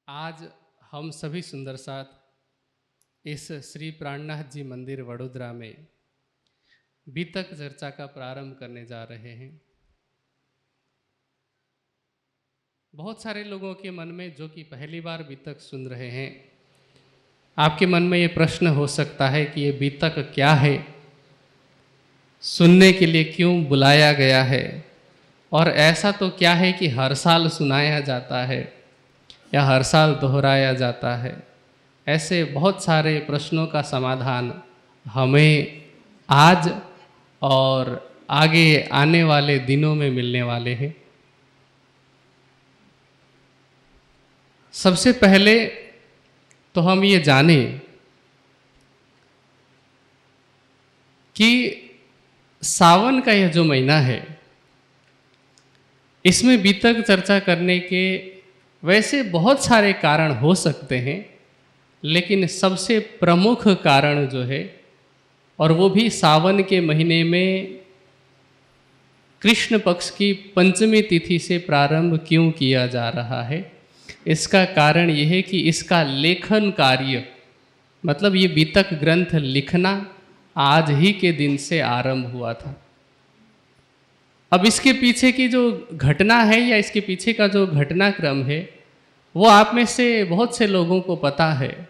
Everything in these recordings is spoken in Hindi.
आज हम सभी सुंदर साथ इस श्री प्राणनाथ जी मंदिर वडोदरा में बीतक चर्चा का प्रारंभ करने जा रहे हैं। बहुत सारे लोगों के मन में जो कि पहली बार बीतक सुन रहे हैं, आपके मन में ये प्रश्न हो सकता है कि ये बीतक क्या है, सुनने के लिए क्यों बुलाया गया है, और ऐसा तो क्या है कि हर साल सुनाया जाता है या हर साल दोहराया जाता है। ऐसे बहुत सारे प्रश्नों का समाधान हमें आज और आगे आने वाले दिनों में मिलने वाले हैं। सबसे पहले तो हम ये जानें कि सावन का यह जो महीना है, इसमें बीतक चर्चा करने के वैसे बहुत सारे कारण हो सकते हैं, लेकिन सबसे प्रमुख कारण जो है, और वो भी सावन के महीने में कृष्ण पक्ष की पंचमी तिथि से प्रारंभ क्यों किया जा रहा है, इसका कारण यह है कि इसका लेखन कार्य, मतलब ये बीतक ग्रंथ लिखना आज ही के दिन से आरंभ हुआ था। अब इसके पीछे की जो घटना है या इसके पीछे का जो घटनाक्रम है, वो आप में से बहुत से लोगों को पता है,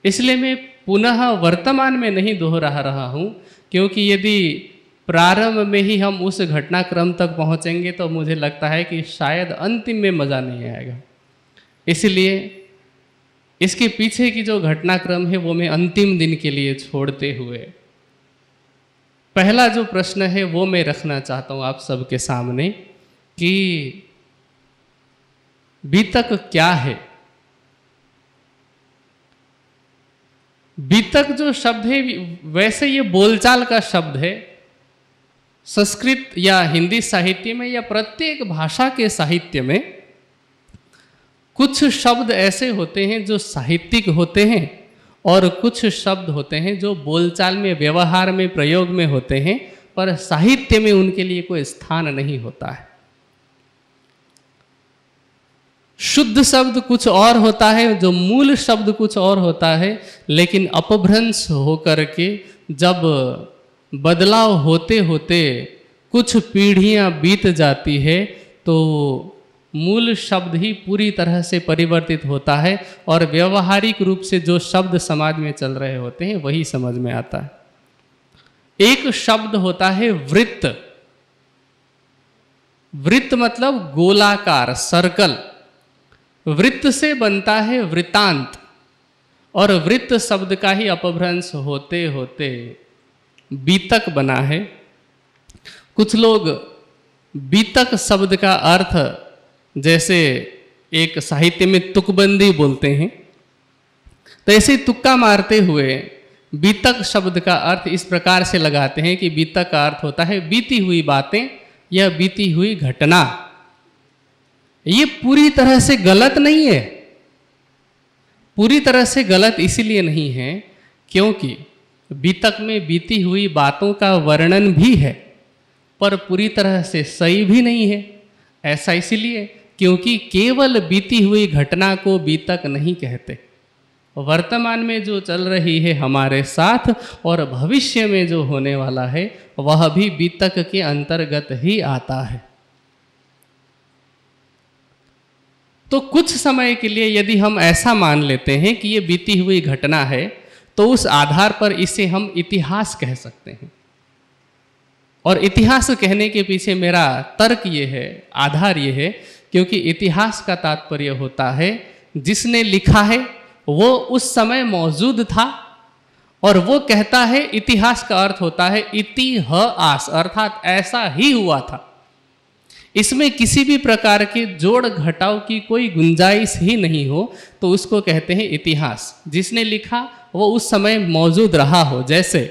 इसलिए मैं पुनः वर्तमान में नहीं दोहरा रहा हूँ, क्योंकि यदि प्रारंभ में ही हम उस घटनाक्रम तक पहुँचेंगे तो मुझे लगता है कि शायद अंतिम में मज़ा नहीं आएगा। इसलिए इसके पीछे की जो घटनाक्रम है वो मैं अंतिम दिन के लिए छोड़ते हुए पहला जो प्रश्न है वो मैं रखना चाहता हूँ आप सबके सामने कि बीतक क्या है। बीतक जो शब्द है वैसे ये बोलचाल का शब्द है। संस्कृत या हिंदी साहित्य में या प्रत्येक भाषा के साहित्य में कुछ शब्द ऐसे होते हैं जो साहित्यिक होते हैं और कुछ शब्द होते हैं जो बोलचाल में, व्यवहार में, प्रयोग में होते हैं, पर साहित्य में उनके लिए कोई स्थान नहीं होता है। शुद्ध शब्द कुछ और होता है, जो मूल शब्द कुछ और होता है, लेकिन अपभ्रंश होकर के जब बदलाव होते होते कुछ पीढ़ियां बीत जाती है तो मूल शब्द ही पूरी तरह से परिवर्तित होता है और व्यवहारिक रूप से जो शब्द समाज में चल रहे होते हैं वही समझ में आता है। एक शब्द होता है वृत्त। वृत्त मतलब गोलाकार, सर्कल। वृत्त से बनता है वृत्तांत, और वृत्त शब्द का ही अपभ्रंश होते होते बीतक बना है। कुछ लोग बीतक शब्द का अर्थ जैसे एक साहित्य में तुकबंदी बोलते हैं, तो ऐसे तुक्का मारते हुए बीतक शब्द का अर्थ इस प्रकार से लगाते हैं कि बीतक का अर्थ होता है बीती हुई बातें या बीती हुई घटना। ये पूरी तरह से गलत नहीं है। पूरी तरह से गलत इसलिए नहीं है क्योंकि बीतक में बीती हुई बातों का वर्णन भी है, पर पूरी तरह से सही भी नहीं है। ऐसा इसलिए क्योंकि केवल बीती हुई घटना को बीतक नहीं कहते। वर्तमान में जो चल रही है हमारे साथ और भविष्य में जो होने वाला है वह भी बीतक के अंतर्गत ही आता है। तो कुछ समय के लिए यदि हम ऐसा मान लेते हैं कि ये बीती हुई घटना है, तो उस आधार पर इसे हम इतिहास कह सकते हैं। और इतिहास कहने के पीछे मेरा तर्क ये है, आधार ये है, क्योंकि इतिहास का तात्पर्य होता है जिसने लिखा है वो उस समय मौजूद था, और वो कहता है इतिहास का अर्थ होता है इतिहास, अर्थात ऐसा ही हुआ था। इसमें किसी भी प्रकार के जोड़ घटाव की कोई गुंजाइश ही नहीं हो तो उसको कहते हैं इतिहास। जिसने लिखा वो उस समय मौजूद रहा हो। जैसे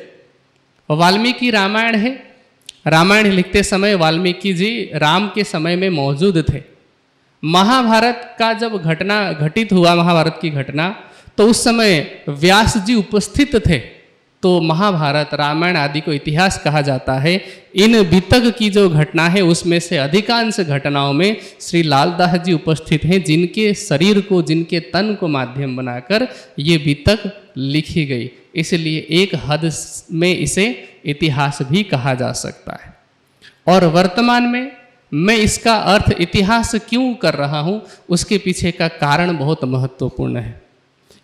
वाल्मीकि रामायण है, रामायण लिखते समय वाल्मीकि जी राम के समय में मौजूद थे। महाभारत का जब घटना घटित हुआ, महाभारत की घटना, तो उस समय व्यास जी उपस्थित थे, तो महाभारत, रामायण आदि को इतिहास कहा जाता है। इन बीतक की जो घटना है उसमें से अधिकांश घटनाओं में श्री लालदास जी उपस्थित हैं, जिनके शरीर को, जिनके तन को माध्यम बनाकर ये बीतक लिखी गई। इसलिए एक हद में इसे इतिहास भी कहा जा सकता है। और वर्तमान में मैं इसका अर्थ इतिहास क्यों कर रहा हूँ, उसके पीछे का कारण बहुत महत्वपूर्ण है।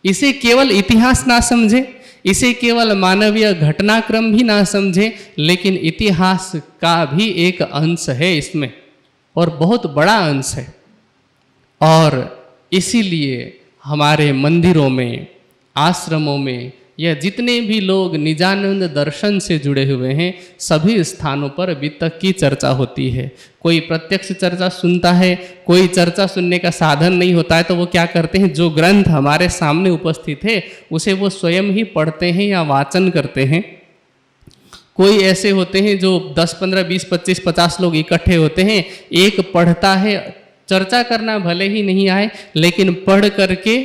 इसे केवल इतिहास ना समझे, इसे केवल मानवीय घटनाक्रम भी ना समझे, लेकिन इतिहास का भी एक अंश है इसमें, और बहुत बड़ा अंश है। और इसीलिए हमारे मंदिरों में, आश्रमों में, या जितने भी लोग निजानंद दर्शन से जुड़े हुए हैं, सभी स्थानों पर बीतक की चर्चा होती है। कोई प्रत्यक्ष चर्चा सुनता है, कोई चर्चा सुनने का साधन नहीं होता है, तो वो क्या करते हैं, जो ग्रंथ हमारे सामने उपस्थित है उसे वो स्वयं ही पढ़ते हैं या वाचन करते हैं। कोई ऐसे होते हैं जो 10, 15, 20, 25, 50 लोग इकट्ठे होते हैं, एक पढ़ता है, चर्चा करना भले ही नहीं आए लेकिन पढ़ करके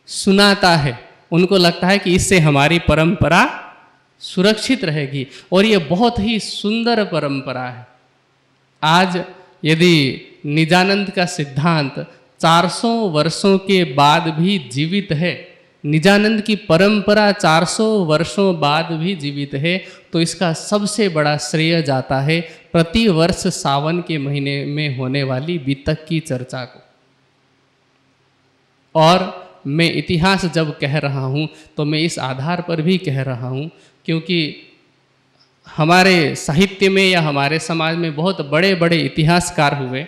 सुनाता है। उनको लगता है कि इससे हमारी परंपरा सुरक्षित रहेगी, और ये बहुत ही सुंदर परंपरा है। आज यदि निजानंद का सिद्धांत 400 वर्षों के बाद भी जीवित है, निजानंद की परंपरा 400 वर्षों बाद भी जीवित है, तो इसका सबसे बड़ा श्रेय जाता है प्रति वर्ष सावन के महीने में होने वाली बीतक की चर्चा को। और मैं इतिहास जब कह रहा हूँ तो मैं इस आधार पर भी कह रहा हूँ क्योंकि हमारे साहित्य में या हमारे समाज में बहुत बड़े बड़े इतिहासकार हुए,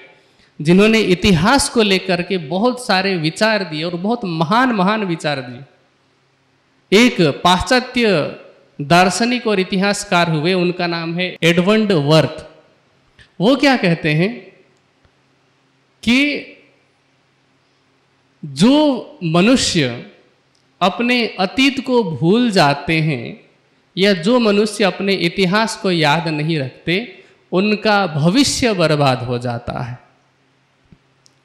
जिन्होंने इतिहास को लेकर के बहुत सारे विचार दिए और बहुत महान महान विचार दिए। एक पाश्चात्य दार्शनिक और इतिहासकार हुए, उनका नाम है एडवर्ड वर्थ। वो क्या कहते हैं कि जो मनुष्य अपने अतीत को भूल जाते हैं या जो मनुष्य अपने इतिहास को याद नहीं रखते, उनका भविष्य बर्बाद हो जाता है।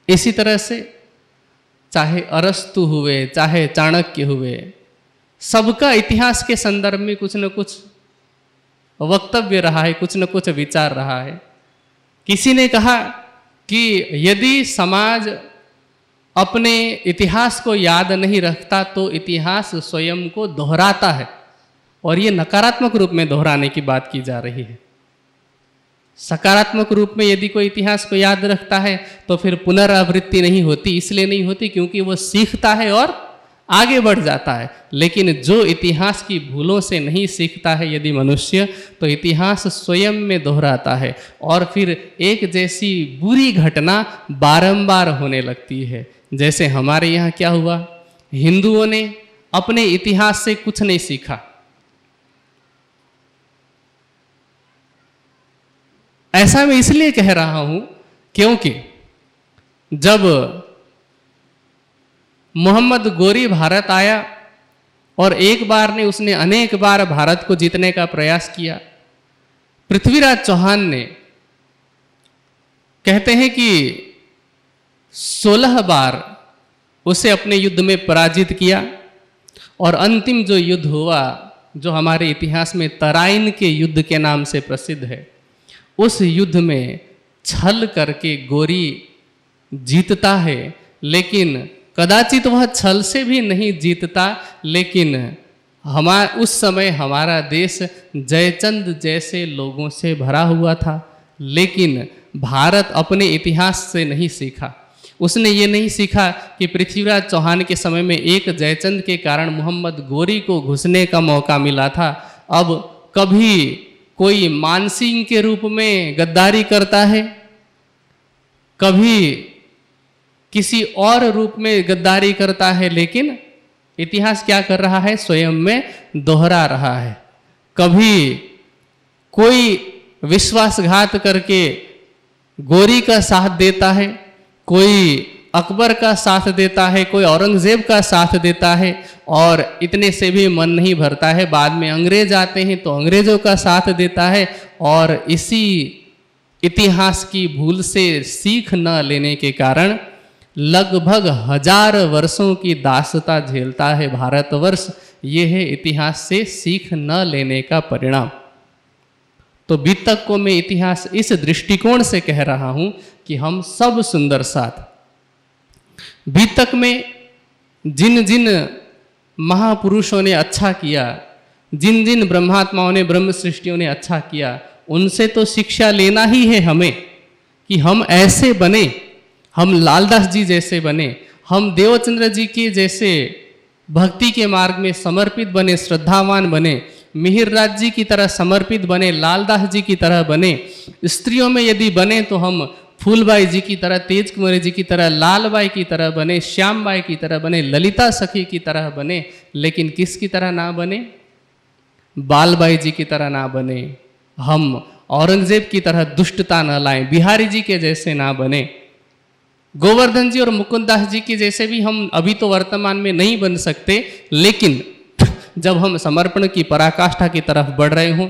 इसी तरह से चाहे अरस्तु हुए, चाहे चाणक्य हुए, सबका इतिहास के संदर्भ में कुछ न कुछ वक्तव्य रहा है, कुछ न कुछ विचार रहा है। किसी ने कहा कि यदि समाज अपने इतिहास को याद नहीं रखता तो इतिहास स्वयं को दोहराता है, और ये नकारात्मक रूप में दोहराने की बात की जा रही है। सकारात्मक रूप में यदि कोई इतिहास को याद रखता है तो फिर पुनरावृत्ति नहीं होती। इसलिए नहीं होती क्योंकि वो सीखता है और आगे बढ़ जाता है। लेकिन जो इतिहास की भूलों से नहीं सीखता है यदि मनुष्य, तो इतिहास स्वयं में दोहराता है और फिर एक जैसी बुरी घटना बारंबार होने लगती है। जैसे हमारे यहाँ क्या हुआ, हिंदुओं ने अपने इतिहास से कुछ नहीं सीखा। ऐसा मैं इसलिए कह रहा हूं क्योंकि जब मोहम्मद गोरी भारत आया और एक बार ने उसने अनेक बार भारत को जीतने का प्रयास किया। पृथ्वीराज चौहान ने कहते हैं कि 16 बार उसे अपने युद्ध में पराजित किया, और अंतिम जो युद्ध हुआ, जो हमारे इतिहास में तराइन के युद्ध के नाम से प्रसिद्ध है, उस युद्ध में छल करके गोरी जीतता है। लेकिन कदाचित वह छल से भी नहीं जीतता, लेकिन उस समय हमारा देश जयचंद जैसे लोगों से भरा हुआ था। लेकिन भारत अपने इतिहास से नहीं सीखा। उसने ये नहीं सीखा कि पृथ्वीराज चौहान के समय में एक जयचंद के कारण मोहम्मद गोरी को घुसने का मौका मिला था। अब कभी कोई मानसिंह के रूप में गद्दारी करता है, कभी किसी और रूप में गद्दारी करता है, लेकिन इतिहास क्या कर रहा है, स्वयं में दोहरा रहा है। कभी कोई विश्वासघात करके गोरी का साथ देता है, कोई अकबर का साथ देता है, कोई औरंगजेब का साथ देता है, और इतने से भी मन नहीं भरता है। बाद में अंग्रेज आते हैं तो अंग्रेजों का साथ देता है, और इसी इतिहास की भूल से सीख न लेने के कारण लगभग 1000 वर्षों की दासता झेलता है भारतवर्ष। ये है इतिहास से सीख न लेने का परिणाम। तो बीतक को मैं इतिहास इस दृष्टिकोण से कह रहा हूं कि हम सब सुंदर साथ बीतक में जिन जिन महापुरुषों ने अच्छा किया, जिन जिन ब्रह्मात्माओं ने, ब्रह्म सृष्टियों ने अच्छा किया, उनसे तो शिक्षा लेना ही है हमें कि हम ऐसे बने, हम लालदास जी जैसे बने, हम देवचंद्र जी के जैसे भक्ति के मार्ग में समर्पित बने, श्रद्धावान बने, मिहिरराज जी की तरह समर्पित बने, लालदास जी की तरह बने। स्त्रियों में यदि बने तो हम फूलबाई जी की तरह, तेज कुंवरी जी की तरह, लालबाई की तरह बने, श्यामबाई की तरह बने, ललिता सखी की तरह बने। लेकिन किसकी तरह ना बने? बालबाई जी की तरह ना बने, हम औरंगजेब की तरह दुष्टता न लाएं, बिहारी जी के जैसे ना बने, गोवर्धन जी और मुकुंदास जी की जैसे भी हम अभी तो वर्तमान में नहीं बन सकते। लेकिन जब हम समर्पण की पराकाष्ठा की तरफ बढ़ रहे हों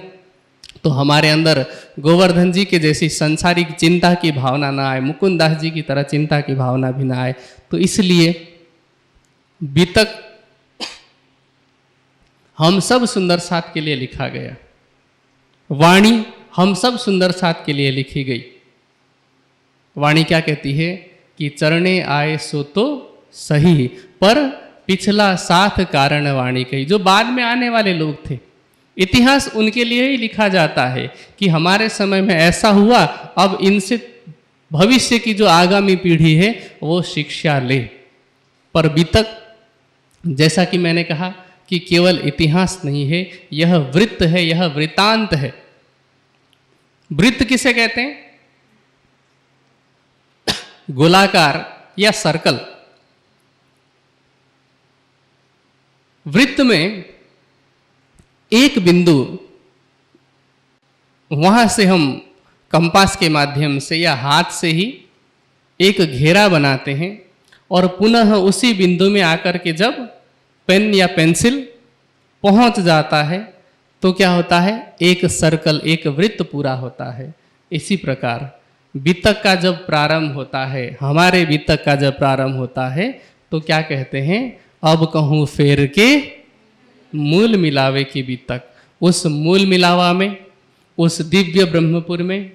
तो हमारे अंदर गोवर्धन जी के जैसी संसारिक चिंता की भावना ना आए, मुकुंदास जी की तरह चिंता की भावना भी ना आए। तो इसलिए बीतक हम सब सुंदर साथ के लिए लिखा गया, वाणी हम सब सुंदर साथ के लिए लिखी गई। वाणी क्या कहती है कि चरणे आए सो तो सही, पर पिछला साथ कारण वाणी कही। जो बाद में आने वाले लोग थे, इतिहास उनके लिए ही लिखा जाता है कि हमारे समय में ऐसा हुआ, अब इनसे भविष्य की जो आगामी पीढ़ी है वो शिक्षा ले। पर बीतक, जैसा कि मैंने कहा कि केवल इतिहास नहीं है, यह वृत्त है, यह वृतांत है। वृत्त किसे कहते हैं? गोलाकार या सर्कल। वृत्त में एक बिंदु, वहां से हम कंपास के माध्यम से या हाथ से ही एक घेरा बनाते हैं और पुनः उसी बिंदु में आकर के जब पेन या पेंसिल पहुंच जाता है तो क्या होता है? एक सर्कल, एक वृत्त पूरा होता है। इसी प्रकार बीतक का जब प्रारंभ होता है, हमारे बीतक का जब प्रारंभ होता है तो क्या कहते हैं? अब कहूँ फेर के मूल मिलावे की बीतक। उस मूल मिलावा में, उस दिव्य ब्रह्मपुर में,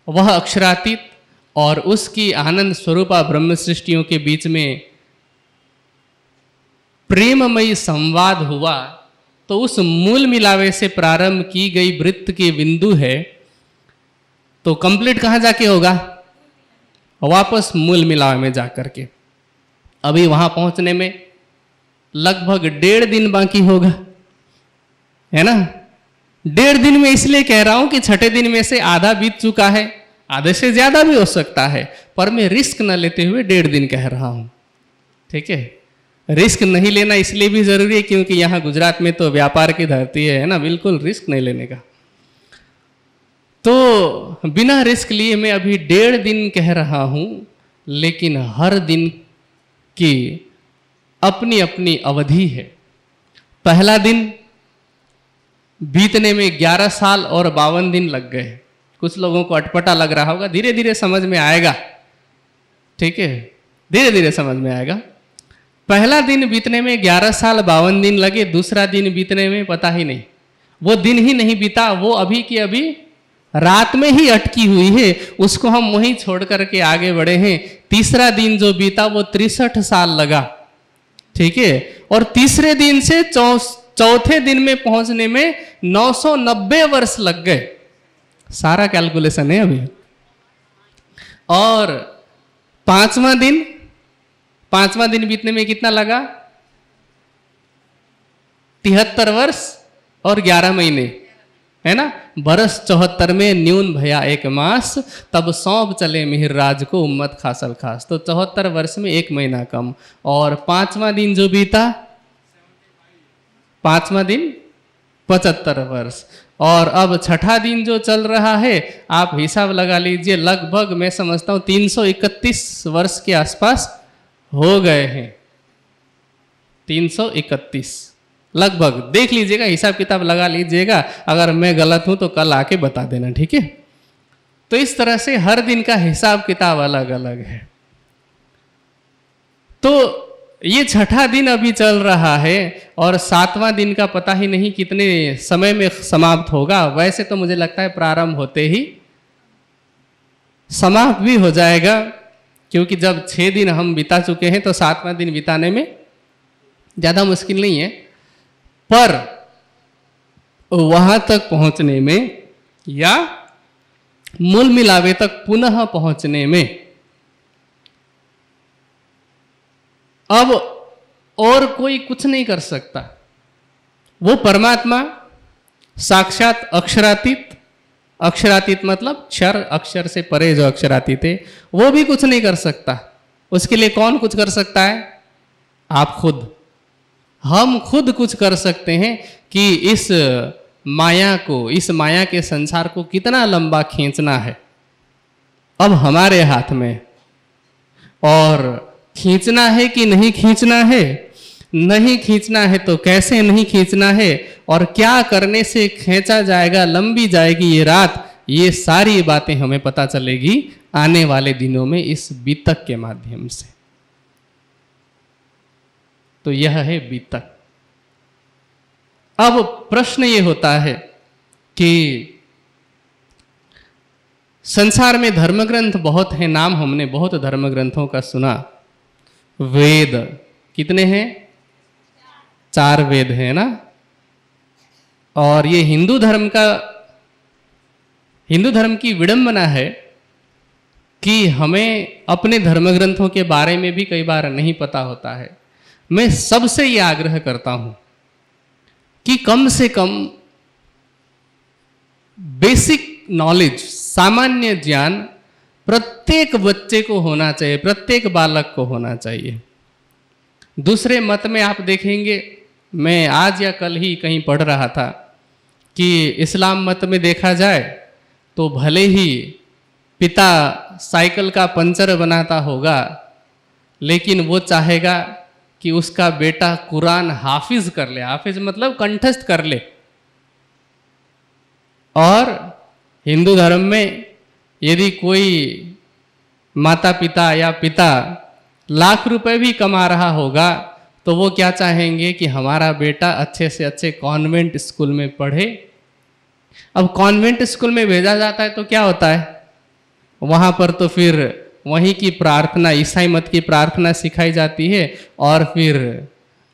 वह अक्षरातीत और उसकी आनंद स्वरूपा ब्रह्म सृष्टियों के बीच में प्रेममयी संवाद हुआ। तो उस मूल मिलावे से प्रारंभ की गई वृत्त की बिंदु है, तो कंप्लीट कहाँ जाके होगा? वापस मूल मिलावे में जाकर के। अभी वहां पहुंचने में लगभग 1.5 दिन बाकी होगा, है ना? 1.5 दिन में इसलिए कह रहा हूं कि छठे दिन में से आधा बीत चुका है, आधे से ज्यादा भी हो सकता है, पर मैं रिस्क न लेते हुए 1.5 दिन कह रहा हूं। ठीक है, रिस्क नहीं लेना इसलिए भी जरूरी है क्योंकि यहां गुजरात में तो व्यापार की धरती है ना, बिल्कुल रिस्क नहीं लेने का। तो बिना रिस्क लिए मैं अभी 1.5 दिन कह रहा हूं, लेकिन हर दिन की अपनी अपनी अवधि है। पहला दिन बीतने में 11 साल और 52 दिन लग गए। कुछ लोगों को अटपटा लग रहा होगा, धीरे धीरे समझ में आएगा। ठीक है, धीरे धीरे समझ में आएगा। पहला दिन बीतने में 11 साल 52 दिन लगे, दूसरा दिन बीतने में पता ही नहीं, वो दिन ही नहीं बीता, वो अभी की अभी रात में ही अटकी हुई है, उसको हम वहीं छोड़ करके आगे बढ़े हैं। तीसरा दिन जो बीता वो 63 साल लगा। ठीक है, और तीसरे दिन से चौथे दिन में पहुंचने में 990 वर्ष लग गए। सारा कैलकुलेशन है अभी। और पांचवा दिन बीतने में कितना लगा? 73 वर्ष और 11 महीने, है ना? बरस 74 में न्यून भया 1 मास, तब सौंप चले मिहिरराज को उम्मत खासल खास। तो 74 वर्ष में 1 महीना कम। और पांचवा दिन जो बीता, पांचवा दिन 75 वर्ष। और अब छठा दिन जो चल रहा है, आप हिसाब लगा लीजिए, लगभग मैं समझता हूं 331 वर्ष के आसपास हो गए हैं। 331 लगभग, देख लीजिएगा, हिसाब किताब लगा लीजिएगा। अगर मैं गलत हूं तो कल आके बता देना, ठीक है? तो इस तरह से हर दिन का हिसाब किताब अलग अलग है। तो ये छठा दिन अभी चल रहा है और 7वां दिन का पता ही नहीं कितने समय में समाप्त होगा। वैसे तो मुझे लगता है प्रारंभ होते ही समाप्त भी हो जाएगा, क्योंकि जब 6 दिन हम बिता चुके हैं तो 7वां दिन बिताने में ज़्यादा मुश्किल नहीं है। पर वहाँ तक पहुँचने में या मूल मिलावे तक पुनः पहुँचने में अब और कोई कुछ नहीं कर सकता। वो परमात्मा साक्षात अक्षरातीत, अक्षरातीत मतलब क्षर, अक्षर से परे जो अक्षरातीत है, वो भी कुछ नहीं कर सकता। उसके लिए कौन कुछ कर सकता है? आप खुद। हम खुद कुछ कर सकते हैं कि इस माया को, इस माया के संसार को कितना लंबा खींचना है, अब हमारे हाथ में। और खींचना है कि नहीं खींचना है, नहीं खींचना है तो कैसे नहीं खींचना है, और क्या करने से खींचा जाएगा, लंबी जाएगी ये रात, ये सारी बातें हमें पता चलेगी आने वाले दिनों में इस बीतक के माध्यम से। तो यह है बीतक। अब प्रश्न ये होता है कि संसार में धर्मग्रंथ बहुत हैं, नाम हमने बहुत धर्म ग्रंथों का सुना। वेद कितने हैं? 4 वेद है ना। और ये हिंदू धर्म की विडंबना है कि हमें अपने धर्म ग्रंथों के बारे में भी कई बार नहीं पता होता है। मैं सबसे ये आग्रह करता हूं कि कम से कम बेसिक नॉलेज, सामान्य ज्ञान प्रत्येक बच्चे को होना चाहिए, प्रत्येक बालक को होना चाहिए। दूसरे मत में आप देखेंगे, मैं आज या कल ही कहीं पढ़ रहा था कि इस्लाम मत में देखा जाए तो भले ही पिता साइकिल का पंचर बनाता होगा, लेकिन वो चाहेगा कि उसका बेटा कुरान हाफिज कर ले। हाफिज मतलब कंठस्थ कर ले। और हिंदू धर्म में यदि कोई माता पिता या पिता लाख रुपए भी कमा रहा होगा तो वो क्या चाहेंगे कि हमारा बेटा अच्छे से अच्छे कॉन्वेंट स्कूल में पढ़े। अब कॉन्वेंट स्कूल में भेजा जाता है तो क्या होता है, वहाँ पर तो फिर वहीं की प्रार्थना, ईसाई मत की प्रार्थना सिखाई जाती है। और फिर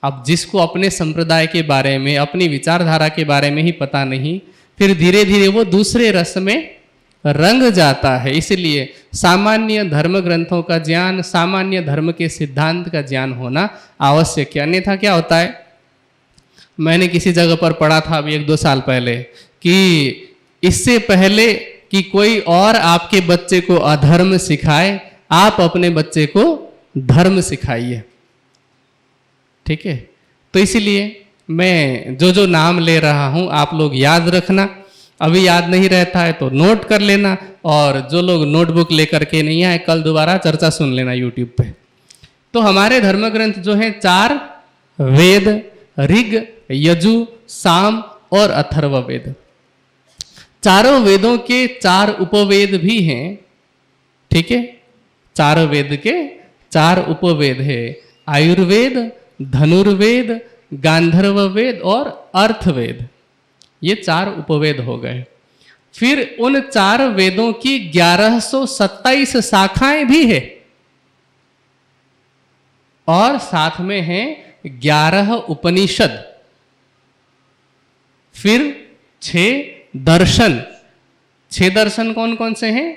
अब जिसको अपने संप्रदाय के बारे में, अपनी विचारधारा के बारे में ही पता नहीं, फिर धीरे धीरे वो दूसरे रस में रंग जाता है। इसलिए सामान्य धर्म ग्रंथों का ज्ञान, सामान्य धर्म के सिद्धांत का ज्ञान होना आवश्यक है। अन्यथा क्या होता है, मैंने किसी जगह पर पढ़ा था अभी 1-2 साल पहले कि इससे पहले कि कोई और आपके बच्चे को अधर्म सिखाए, आप अपने बच्चे को धर्म सिखाइए। ठीक है। तो इसीलिए मैं जो जो नाम ले रहा हूं आप लोग याद रखना। अभी याद नहीं रहता है तो नोट कर लेना, और जो लोग नोटबुक लेकर के नहीं आए कल दोबारा चर्चा सुन लेना यूट्यूब पे। तो हमारे धर्म ग्रंथ जो हैं 4 वेद, ऋग, यजु, साम और अथर्ववेद। चारों वेदों के 4 उपवेद भी हैं। ठीक है। 4 वेद के 4 उपवेद है, आयुर्वेद, धनुर्वेद, गांधर्व वेद और अर्थवेद। ये 4 उपवेद हो गए। फिर उन 4 वेदों की 1127 शाखाएं भी है, और साथ में हैं 11 उपनिषद। फिर 6 दर्शन। 6 दर्शन कौन कौन से हैं?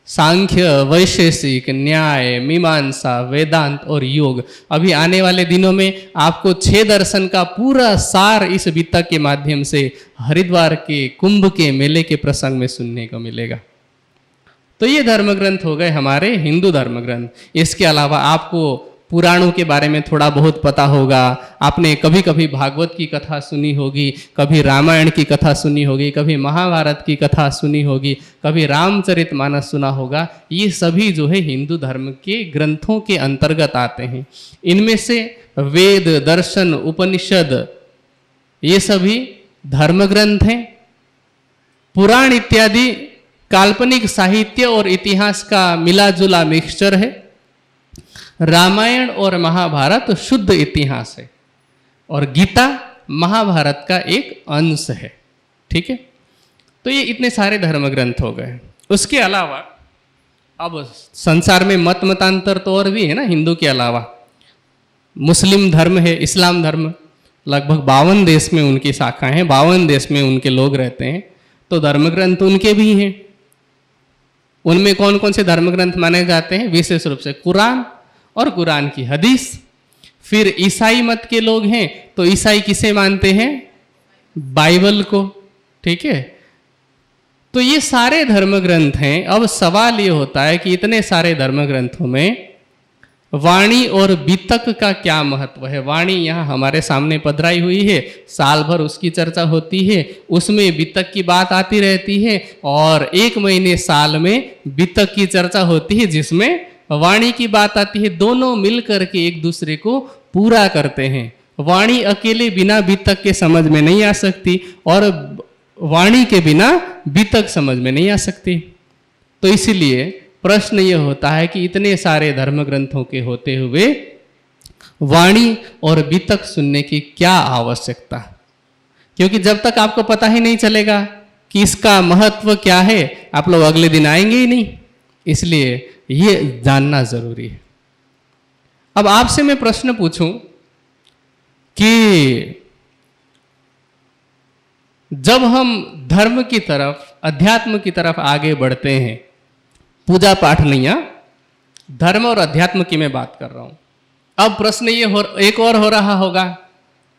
सांख्य, वैशेषिक, न्याय, मीमांसा, वेदांत और योग। अभी आने वाले दिनों में आपको 6 दर्शन का पूरा सार इस बीतक के माध्यम से हरिद्वार के कुंभ के मेले के प्रसंग में सुनने को मिलेगा। तो ये धर्म ग्रंथ हो गए हमारे हिंदू धर्म ग्रंथ। इसके अलावा आपको पुराणों के बारे में थोड़ा बहुत पता होगा। आपने कभी कभी भागवत की कथा सुनी होगी, कभी रामायण की कथा सुनी होगी, कभी महाभारत की कथा सुनी होगी, कभी रामचरितमानस सुना होगा। ये सभी जो है हिंदू धर्म के ग्रंथों के अंतर्गत आते हैं। इनमें से वेद, दर्शन, उपनिषद ये सभी धर्म ग्रंथ हैं। पुराण इत्यादि काल्पनिक साहित्य और इतिहास का मिला जुला मिक्सचर है। रामायण और महाभारत शुद्ध इतिहास है और गीता महाभारत का एक अंश है। ठीक है, तो ये इतने सारे धर्म ग्रंथ हो गए। उसके अलावा अब संसार में मत मतांतर तो और भी है ना, हिंदू के अलावा मुस्लिम धर्म है, इस्लाम धर्म, लगभग 52 देश में उनकी शाखाएं हैं, 52 देश में उनके लोग रहते हैं, तो धर्म ग्रंथ उनके भी हैं। उनमें कौन कौन से धर्म ग्रंथ माने जाते हैं? विशेष रूप से कुरान और कुरान की हदीस। फिर ईसाई मत के लोग हैं तो ईसाई किसे मानते हैं? बाइबल को। ठीक है, तो ये सारे धर्म ग्रंथ हैं। अब सवाल ये होता है कि इतने सारे धर्म ग्रंथों में वाणी और वितक का क्या महत्व है? वाणी यहाँ हमारे सामने पधराई हुई है, साल भर उसकी चर्चा होती है, उसमें वितक की बात आती रहती है, और 1 महीने साल में वितक की चर्चा होती है जिसमें वाणी की बात आती है। दोनों मिल करके एक दूसरे को पूरा करते हैं। वाणी अकेले बिना वितक के समझ में नहीं आ सकती और वाणी के बिना वितक समझ में नहीं आ सकती। तो इसीलिए प्रश्न ये होता है कि इतने सारे धर्म ग्रंथों के होते हुए वाणी और वितक सुनने की क्या आवश्यकता? क्योंकि जब तक आपको पता ही नहीं चलेगा कि इसका महत्व क्या है, आप लोग अगले दिन आएंगे ही नहीं। इसलिए ये जानना जरूरी है। अब आपसे मैं प्रश्न पूछूं कि जब हम धर्म की तरफ, अध्यात्म की तरफ आगे बढ़ते हैं, पूजा पाठ नहीं, धर्म और अध्यात्म की मैं बात कर रहा हूं। अब प्रश्न ये एक और हो रहा होगा,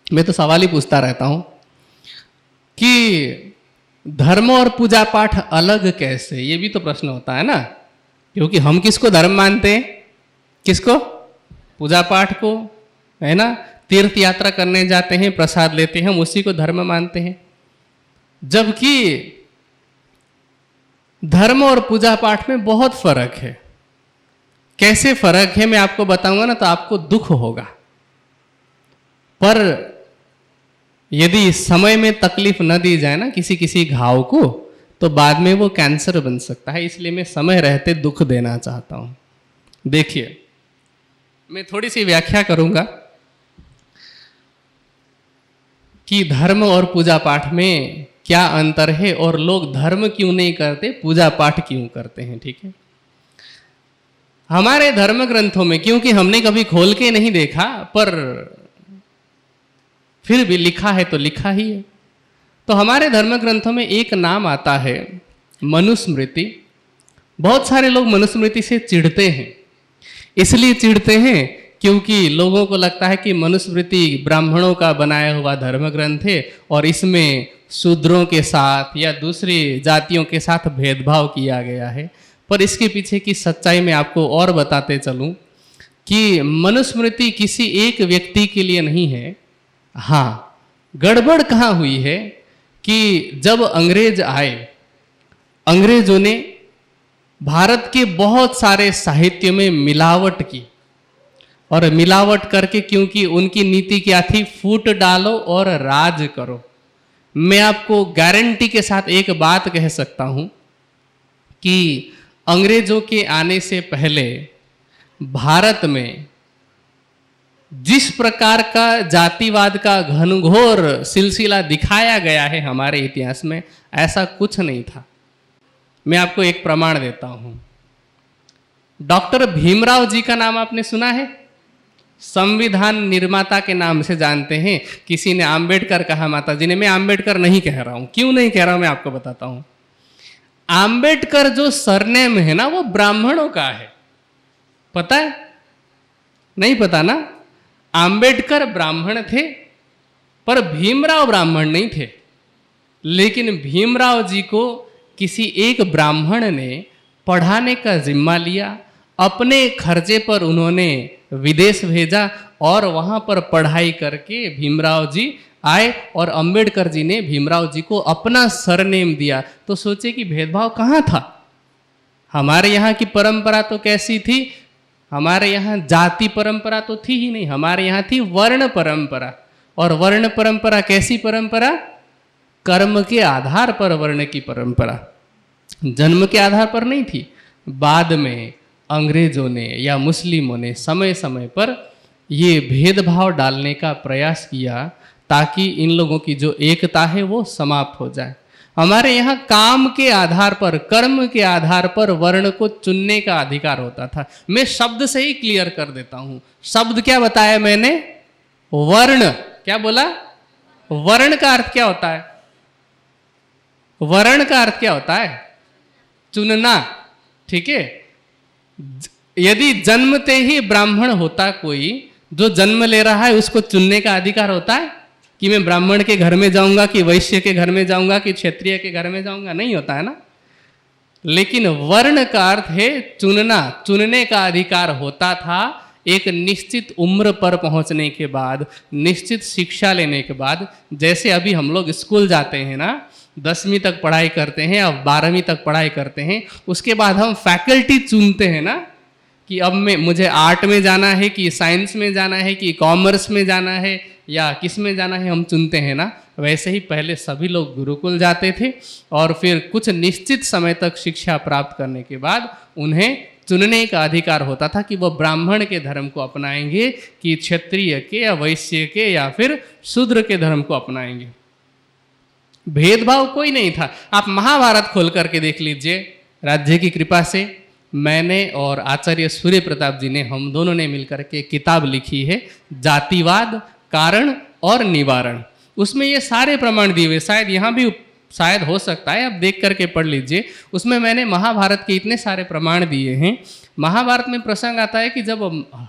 मैं तो सवाल ही पूछता रहता हूं कि धर्म और पूजा पाठ अलग कैसे? ये भी तो प्रश्न होता है ना, क्योंकि हम किसको धर्म मानते हैं? किसको? पूजा पाठ को, है ना। तीर्थ यात्रा करने जाते हैं, प्रसाद लेते हैं, हम उसी को धर्म मानते हैं। जबकि धर्म और पूजा पाठ में बहुत फर्क है। कैसे फर्क है मैं आपको बताऊंगा ना तो आपको दुख होगा, पर यदि समय में तकलीफ न दी जाए ना किसी किसी घाव को, तो बाद में वो कैंसर बन सकता है। इसलिए मैं समय रहते दुख देना चाहता हूं। देखिए, मैं थोड़ी सी व्याख्या करूंगा कि धर्म और पूजा पाठ में क्या अंतर है और लोग धर्म क्यों नहीं करते, पूजा पाठ क्यों करते हैं। ठीक है, हमारे धर्म ग्रंथों में, क्योंकि हमने कभी खोल के नहीं देखा, पर फिर भी लिखा है तो लिखा ही है, तो हमारे धर्म ग्रंथों में एक नाम आता है मनुस्मृति। बहुत सारे लोग मनुस्मृति से चिढ़ते हैं। इसलिए चिढ़ते हैं क्योंकि लोगों को लगता है कि मनुस्मृति ब्राह्मणों का बनाया हुआ धर्म ग्रंथ है और इसमें शूद्रों के साथ या दूसरी जातियों के साथ भेदभाव किया गया है। पर इसके पीछे की सच्चाई में आपको और बताते चलूं कि मनुस्मृति किसी एक व्यक्ति के लिए नहीं है। हाँ, गड़बड़ कहाँ हुई है कि जब अंग्रेज आए, अंग्रेजों ने भारत के बहुत सारे साहित्य में मिलावट की, और मिलावट करके, क्योंकि उनकी नीति क्या थी? फूट डालो और राज करो। मैं आपको गारंटी के साथ एक बात कह सकता हूं कि अंग्रेजों के आने से पहले भारत में जिस प्रकार का जातिवाद का घनघोर सिलसिला दिखाया गया है हमारे इतिहास में, ऐसा कुछ नहीं था। मैं आपको एक प्रमाण देता हूं। डॉक्टर भीमराव जी का नाम आपने सुना है? संविधान निर्माता के नाम से जानते हैं। किसी ने आम्बेडकर कहा माता जी ने, मैं आम्बेडकर नहीं कह रहा हूं। क्यों नहीं कह रहा हूं मैं आपको बताता हूं। आम्बेडकर जो सरनेम है ना, वो ब्राह्मणों का है। पता है? नहीं पता ना? आम्बेडकर ब्राह्मण थे, पर भीमराव ब्राह्मण नहीं थे। लेकिन भीमराव जी को किसी एक ब्राह्मण ने पढ़ाने का जिम्मा लिया, अपने खर्चे पर उन्होंने विदेश भेजा और वहां पर पढ़ाई करके भीमराव जी आए और अंबेडकर जी ने भीमराव जी को अपना सरनेम दिया। तो सोचे कि भेदभाव कहाँ था? हमारे यहाँ की परंपरा तो कैसी थी? हमारे यहाँ जाति परंपरा तो थी ही नहीं, हमारे यहाँ थी वर्ण परंपरा। और वर्ण परंपरा कैसी परंपरा? कर्म के आधार पर वर्ण की परंपरा, जन्म के आधार पर नहीं थी। बाद में अंग्रेजों ने या मुस्लिमों ने समय समय पर ये भेदभाव डालने का प्रयास किया ताकि इन लोगों की जो एकता है वो समाप्त हो जाए। हमारे यहाँ काम के आधार पर, कर्म के आधार पर वर्ण को चुनने का अधिकार होता था। मैं शब्द से ही क्लियर कर देता हूं। शब्द क्या बताया मैंने? वर्ण। क्या बोला? वर्ण का अर्थ क्या होता है? वर्ण का अर्थ क्या होता है? चुनना। ठीक है। यदि जन्मते ही ब्राह्मण होता कोई, जो जन्म ले रहा है उसको चुनने का अधिकार होता है कि मैं ब्राह्मण के घर में जाऊंगा कि वैश्य के घर में जाऊंगा कि क्षत्रिय के घर में जाऊंगा? नहीं होता है ना। लेकिन वर्ण का अर्थ है चुनना। चुनने का अधिकार होता था एक निश्चित उम्र पर पहुंचने के बाद, निश्चित शिक्षा लेने के बाद। जैसे अभी हम लोग स्कूल जाते हैं ना, 10वीं तक पढ़ाई करते हैं, अब 12वीं तक पढ़ाई करते हैं, उसके बाद हम फैकल्टी चुनते हैं ना कि अब मुझे आर्ट में जाना है कि साइंस में जाना है कि कॉमर्स में जाना है या किस में जाना है, हम चुनते हैं ना। वैसे ही पहले सभी लोग गुरुकुल जाते थे और फिर कुछ निश्चित समय तक शिक्षा प्राप्त करने के बाद उन्हें चुनने का अधिकार होता था कि वह ब्राह्मण के धर्म को अपनाएंगे कि क्षत्रिय के या वैश्य के या फिर शूद्र के धर्म को अपनाएंगे। भेदभाव कोई नहीं था। आप महाभारत खोल करके देख लीजिए। राज्य की कृपा से मैंने और आचार्य सूर्य प्रताप जी ने, हम दोनों ने मिलकर के किताब लिखी है, जातिवाद कारण और निवारण। उसमें ये सारे प्रमाण दिए हुए, शायद यहाँ भी शायद हो सकता है, आप देख करके पढ़ लीजिए। उसमें मैंने महाभारत के इतने सारे प्रमाण दिए हैं। महाभारत में प्रसंग आता है कि जब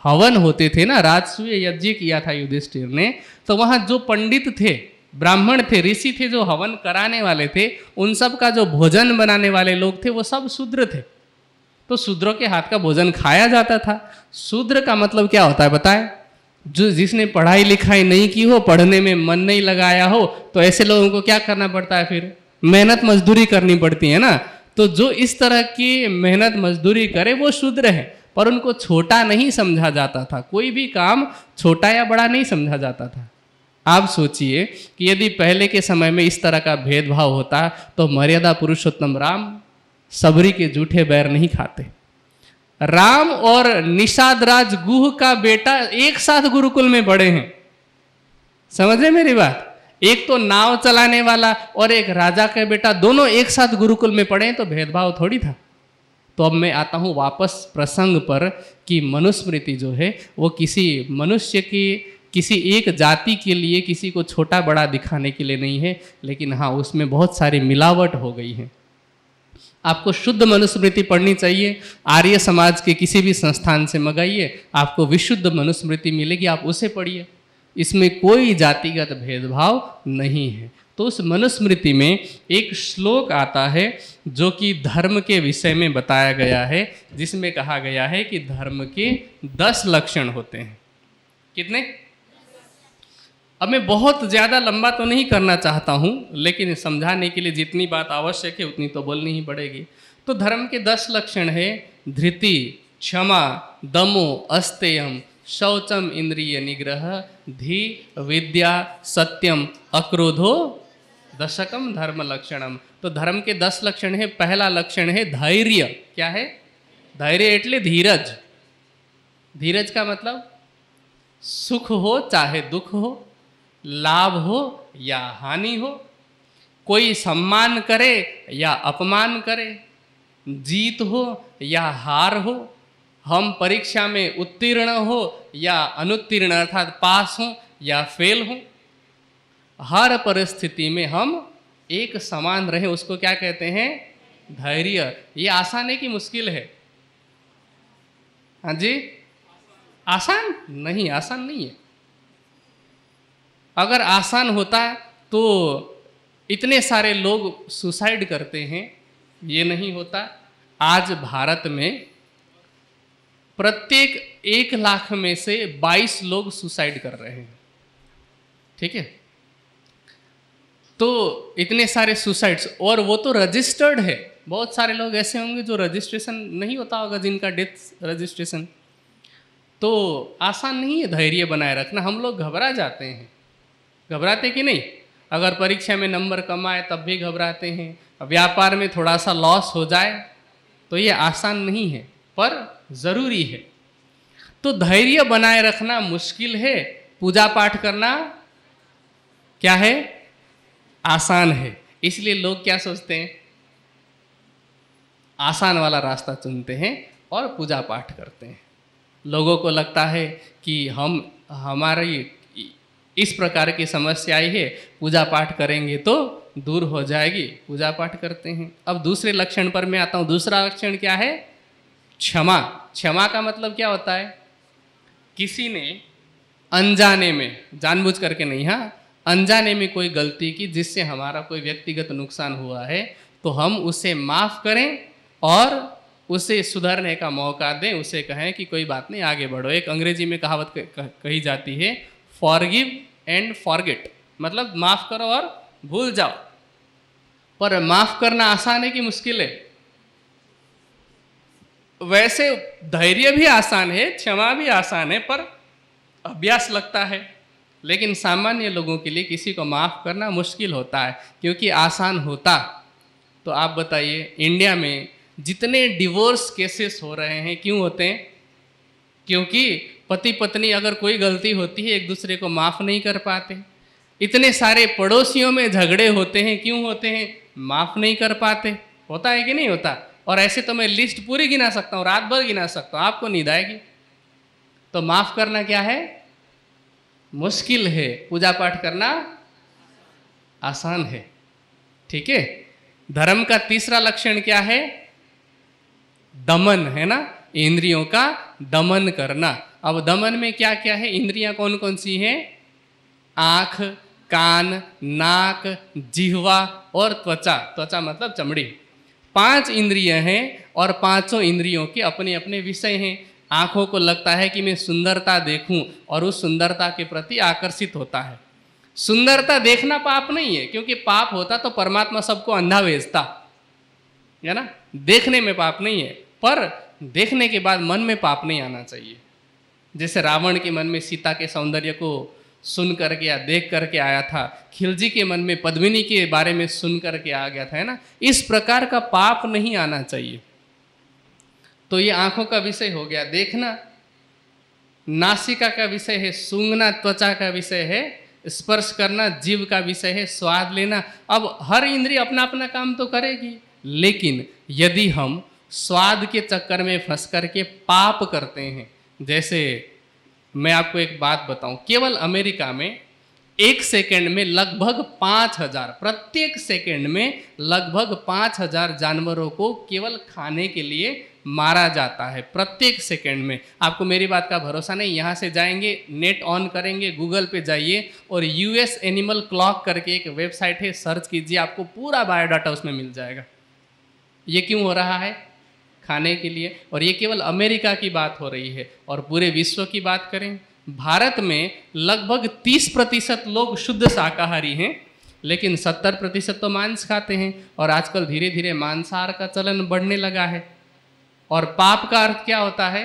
हवन होते थे ना, राजसूय यज्ञ किया था युधिष्ठिर ने, तो वहाँ जो पंडित थे, ब्राह्मण थे, ऋषि थे, जो हवन कराने वाले थे, उन सब का जो भोजन बनाने वाले लोग थे वो सब शूद्र थे। तो शूद्रों के हाथ का भोजन खाया जाता था। शूद्र का मतलब क्या होता है बताएं? जो जिसने पढ़ाई लिखाई नहीं की हो, पढ़ने में मन नहीं लगाया हो, तो ऐसे लोगों को क्या करना पड़ता है? फिर मेहनत मजदूरी करनी पड़ती है ना। तो जो इस तरह की मेहनत मजदूरी करे वो शूद्र है, पर उनको छोटा नहीं समझा जाता था। कोई भी काम छोटा या बड़ा नहीं समझा जाता था। आप सोचिए कि यदि पहले के समय में इस तरह का भेदभाव होता तो मर्यादा पुरुषोत्तम राम सबरी के जूठे बैर नहीं खाते। राम और निषाद राज गुह का बेटा एक साथ गुरुकुल में पढ़े हैं। समझ रहे मेरी बात? एक तो नाव चलाने वाला और एक राजा का बेटा, दोनों एक साथ गुरुकुल में पढ़े हैं, तो भेदभाव थोड़ी था। तो अब मैं आता हूं वापस प्रसंग पर कि मनुस्मृति जो है वो किसी मनुष्य की, किसी एक जाति के लिए किसी को छोटा बड़ा दिखाने के लिए नहीं है, लेकिन हाँ उसमें बहुत सारी मिलावट हो गई है। आपको शुद्ध मनुस्मृति पढ़नी चाहिए। आर्य समाज के किसी भी संस्थान से मंगाइए, आपको विशुद्ध मनुस्मृति मिलेगी, आप उसे पढ़िए। इसमें कोई जातिगत भेदभाव नहीं है। तो उस मनुस्मृति में एक श्लोक आता है जो कि धर्म के विषय में बताया गया है, जिसमें कहा गया है कि धर्म के 10 लक्षण होते हैं। कितने? अब मैं बहुत ज़्यादा लंबा तो नहीं करना चाहता हूँ, लेकिन समझाने के लिए जितनी बात आवश्यक है उतनी तो बोलनी ही पड़ेगी। तो धर्म के 10 लक्षण है: धृति, क्षमा, दमो, अस्तेयम, शौचम, इंद्रिय निग्रह, धी, विद्या, सत्यम, अक्रोधो, दशकम धर्म लक्षणम। तो धर्म के 10 लक्षण है। पहला लक्षण है धैर्य। क्या है? धैर्य एटले धीरज। धीरज का मतलब सुख हो चाहे दुख हो, लाभ हो या हानि हो, कोई सम्मान करे या अपमान करे, जीत हो या हार हो, हम परीक्षा में उत्तीर्ण हो या अनुत्तीर्ण अर्थात पास हो या फेल हो, हर परिस्थिति में हम एक समान रहे, उसको क्या कहते हैं? धैर्य। ये आसान है कि मुश्किल है? हाँ जी, आसान नहीं, आसान नहीं है। अगर आसान होता तो इतने सारे लोग सुसाइड करते हैं, ये नहीं होता। आज भारत में प्रत्येक 1 लाख में से 22 लोग सुसाइड कर रहे हैं। ठीक है? तो इतने सारे सुसाइड्स, और वो तो रजिस्टर्ड है। बहुत सारे लोग ऐसे होंगे जो रजिस्ट्रेशन नहीं होता होगा, जिनका डेथ रजिस्ट्रेशन। तो आसान नहीं है धैर्य बनाए रखना। हम लोग घबरा जाते हैं। घबराते कि नहीं? अगर परीक्षा में नंबर कम आए तब भी घबराते हैं, व्यापार में थोड़ा सा लॉस हो जाए तो ये आसान नहीं है। पर जरूरी है। तो धैर्य बनाए रखना मुश्किल है, पूजा पाठ करना क्या है, आसान है। इसलिए लोग क्या सोचते हैं, आसान वाला रास्ता चुनते हैं और पूजा पाठ करते हैं। लोगों को लगता है कि हमारी इस प्रकार की समस्या आई है, पूजा पाठ करेंगे तो दूर हो जाएगी, पूजा पाठ करते हैं। अब दूसरे लक्षण पर मैं आता हूँ। दूसरा लक्षण क्या है, क्षमा। क्षमा का मतलब क्या होता है, किसी ने अनजाने में, जानबूझ करके नहीं, हाँ, अनजाने में कोई गलती की जिससे हमारा कोई व्यक्तिगत नुकसान हुआ है, तो हम उसे माफ करें और उसे सुधरने का मौका दें, उसे कहें कि कोई बात नहीं, आगे बढ़ो। एक अंग्रेजी में कहावत कही जाती है, फॉरगिव एंड फॉरगेट, मतलब माफ करो और भूल जाओ। पर माफ करना आसान है कि मुश्किल है? वैसे धैर्य भी आसान है, क्षमा भी आसान है, पर अभ्यास लगता है। लेकिन सामान्य लोगों के लिए किसी को माफ करना मुश्किल होता है, क्योंकि आसान होता तो आप बताइए इंडिया में जितने डिवोर्स केसेस हो रहे हैं क्यों होते हैं? क्योंकि पति पत्नी अगर कोई गलती होती है एक दूसरे को माफ नहीं कर पाते। इतने सारे पड़ोसियों में झगड़े होते हैं, क्यों होते हैं? माफ नहीं कर पाते। होता है कि नहीं होता? और ऐसे तो मैं लिस्ट पूरी गिना सकता हूँ, रात भर गिना सकता हूँ, आपको नींद आएगी। तो माफ करना क्या है, मुश्किल है। पूजा पाठ करना आसान है। ठीक है। धर्म का तीसरा लक्षण क्या है, दमन, है ना, इंद्रियों का दमन करना। अब दमन में क्या क्या है, इंद्रियां कौन कौन सी हैं? आँख, कान, नाक, जिह्वा और त्वचा। त्वचा मतलब चमड़ी। 5 इंद्रियां हैं और पांचों इंद्रियों के अपने अपने विषय हैं। आँखों को लगता है कि मैं सुंदरता देखूं और उस सुंदरता के प्रति आकर्षित होता है। सुंदरता देखना पाप नहीं है, क्योंकि पाप होता तो परमात्मा सबको अंधा भेजता, है ना। देखने में पाप नहीं है, पर देखने के बाद मन में पाप नहीं आना चाहिए। जैसे रावण के मन में सीता के सौंदर्य को सुन करके या देख करके आया था, खिलजी के मन में पद्मिनी के बारे में सुन करके आ गया था, है ना। इस प्रकार का पाप नहीं आना चाहिए। तो ये आंखों का विषय हो गया देखना, नासिका का विषय है सूंघना, त्वचा का विषय है स्पर्श करना, जीव का विषय है स्वाद लेना। अब हर इंद्रिय अपना अपना काम तो करेगी, लेकिन यदि हम स्वाद के चक्कर में फंस करके पाप करते हैं, जैसे मैं आपको एक बात बताऊं, केवल अमेरिका में 1 सेकेंड में लगभग 5000, प्रत्येक सेकेंड में लगभग 5000 जानवरों को केवल खाने के लिए मारा जाता है, प्रत्येक सेकेंड में। आपको मेरी बात का भरोसा नहीं, यहाँ से जाएंगे, नेट ऑन करेंगे, गूगल पे जाइए और यूएस एनिमल क्लॉक करके एक वेबसाइट है, सर्च कीजिए, आपको पूरा बायोडाटा उसमें मिल जाएगा। ये क्यों हो रहा है? खाने के लिए। और ये केवल अमेरिका की बात हो रही है। और पूरे विश्व की बात करें, भारत में लगभग 30% लोग शुद्ध शाकाहारी हैं, लेकिन 70% तो मांस खाते हैं। और आजकल धीरे धीरे मांसाहार का चलन बढ़ने लगा है। और पाप का अर्थ क्या होता है?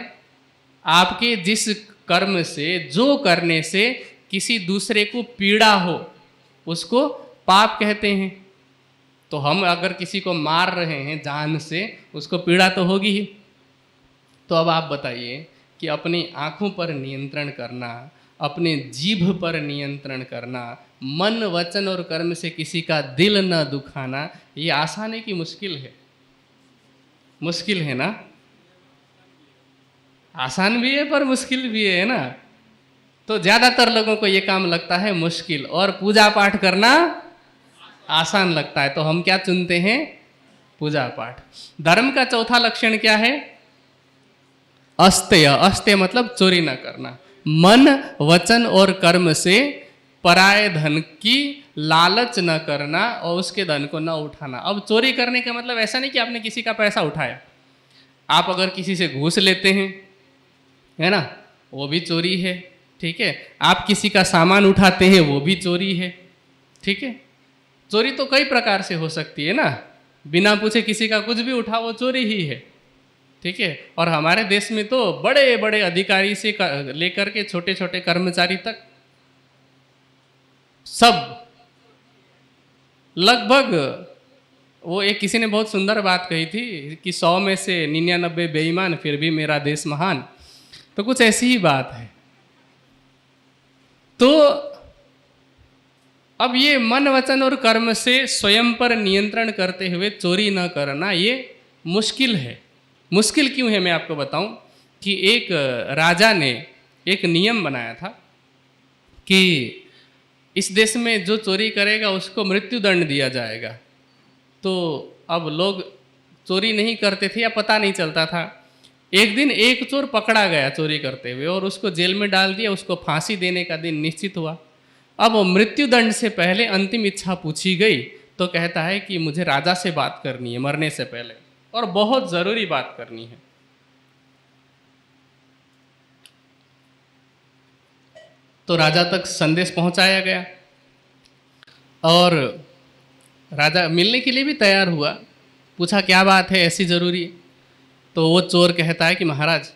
आपके जिस कर्म से, जो करने से किसी दूसरे को पीड़ा हो, उसको पाप कहते हैं। तो हम अगर किसी को मार रहे हैं जान से, उसको पीड़ा तो होगी ही। तो अब आप बताइए कि अपनी आँखों पर नियंत्रण करना, अपने जीभ पर नियंत्रण करना, मन, वचन और कर्म से किसी का दिल न दुखाना, ये आसान है कि मुश्किल है? मुश्किल है ना। आसान भी है पर मुश्किल भी है ना। तो ज़्यादातर लोगों को ये काम लगता है मुश्किल, और पूजा पाठ करना आसान लगता है। तो हम क्या चुनते हैं? पूजा पाठ। धर्म का चौथा लक्षण क्या है? अस्तेय। अस्तेय मतलब चोरी न करना। मन, वचन और कर्म से पराये धन की लालच न करना और उसके धन को न उठाना। अब चोरी करने का मतलब ऐसा नहीं कि आपने किसी का पैसा उठाया। आप अगर किसी से घूस लेते हैं, है ना, वो भी चोरी है। ठीक है। आप किसी का सामान उठाते हैं, वो भी चोरी है। ठीक है। चोरी तो कई प्रकार से हो सकती है ना। बिना पूछे किसी का कुछ भी उठा, वो चोरी ही है। ठीक है। और हमारे देश में तो बड़े बड़े अधिकारी से लेकर के छोटे छोटे कर्मचारी तक सब लगभग वो एक किसी ने बहुत सुंदर बात कही थी कि 100 में से 99 बेईमान फिर भी मेरा देश महान। तो कुछ ऐसी ही बात है। तो अब ये मन वचन और कर्म से स्वयं पर नियंत्रण करते हुए चोरी न करना ये मुश्किल है। मुश्किल क्यों है मैं आपको बताऊं कि एक राजा ने एक नियम बनाया था कि इस देश में जो चोरी करेगा उसको मृत्यु दंड दिया जाएगा। तो अब लोग चोरी नहीं करते थे या पता नहीं चलता था। एक दिन एक चोर पकड़ा गया चोरी करते हुए और उसको जेल में डाल दिया। उसको फांसी देने का दिन निश्चित हुआ। अब मृत्यु दंड से पहले अंतिम इच्छा पूछी गई तो कहता है कि मुझे राजा से बात करनी है मरने से पहले, और बहुत ज़रूरी बात करनी है। तो राजा तक संदेश पहुंचाया गया और राजा मिलने के लिए भी तैयार हुआ। पूछा क्या बात है ऐसी ज़रूरी? तो वो चोर कहता है कि महाराज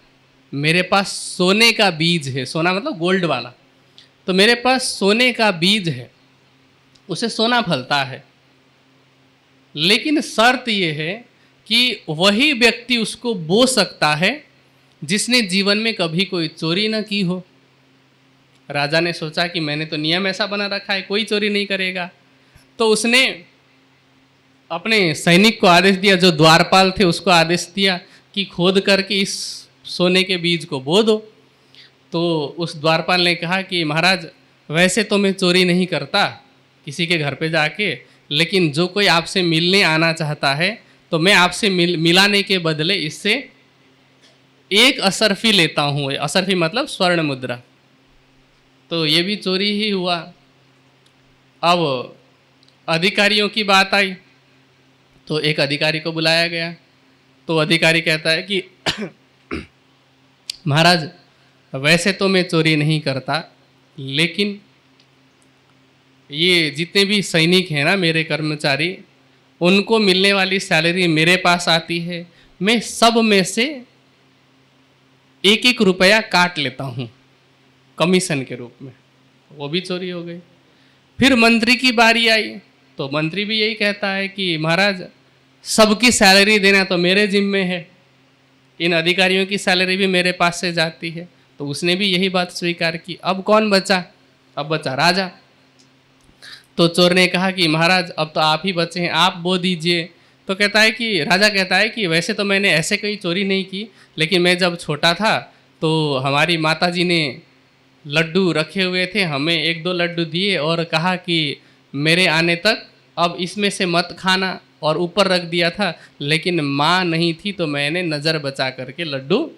मेरे पास सोने का बीज है। सोना मतलब गोल्ड वाला। तो मेरे पास सोने का बीज है, उसे सोना फलता है, लेकिन शर्त ये है कि वही व्यक्ति उसको बो सकता है जिसने जीवन में कभी कोई चोरी न की हो। राजा ने सोचा कि मैंने तो नियम ऐसा बना रखा है कोई चोरी नहीं करेगा। तो उसने अपने सैनिक को आदेश दिया, जो द्वारपाल थे उसको आदेश दिया कि खोद करके इस सोने के बीज को बो दो। तो उस द्वारपाल ने कहा कि महाराज वैसे तो मैं चोरी नहीं करता किसी के घर पे जाके, लेकिन जो कोई आपसे मिलने आना चाहता है तो मैं आपसे मिलाने के बदले इससे एक असरफी लेता हूँ। असरफी मतलब स्वर्ण मुद्रा। तो ये भी चोरी ही हुआ। अब अधिकारियों की बात आई तो एक अधिकारी को बुलाया गया। तो अधिकारी कहता है कि महाराज वैसे तो मैं चोरी नहीं करता, लेकिन ये जितने भी सैनिक हैं ना मेरे कर्मचारी, उनको मिलने वाली सैलरी मेरे पास आती है। मैं सब में से 1-1 रुपया काट लेता हूँ कमीशन के रूप में। वो भी चोरी हो गई। फिर मंत्री की बारी आई तो मंत्री भी यही कहता है कि महाराज सबकी सैलरी देना तो मेरे जिम्मे है, इन अधिकारियों की सैलरी भी मेरे पास से जाती है। तो उसने भी यही बात स्वीकार की। अब कौन बचा? अब बचा राजा। तो चोर ने कहा कि महाराज अब तो आप ही बचे हैं, आप बो दीजिए। तो कहता है कि राजा कहता है कि वैसे तो मैंने ऐसे कोई चोरी नहीं की, लेकिन मैं जब छोटा था तो हमारी माताजी ने लड्डू रखे हुए थे, हमें 1-2 लड्डू दिए और कहा कि मेरे आने तक अब इसमें से मत खाना, और ऊपर रख दिया था। लेकिन माँ नहीं थी तो मैंने नज़र बचा करके लड्डू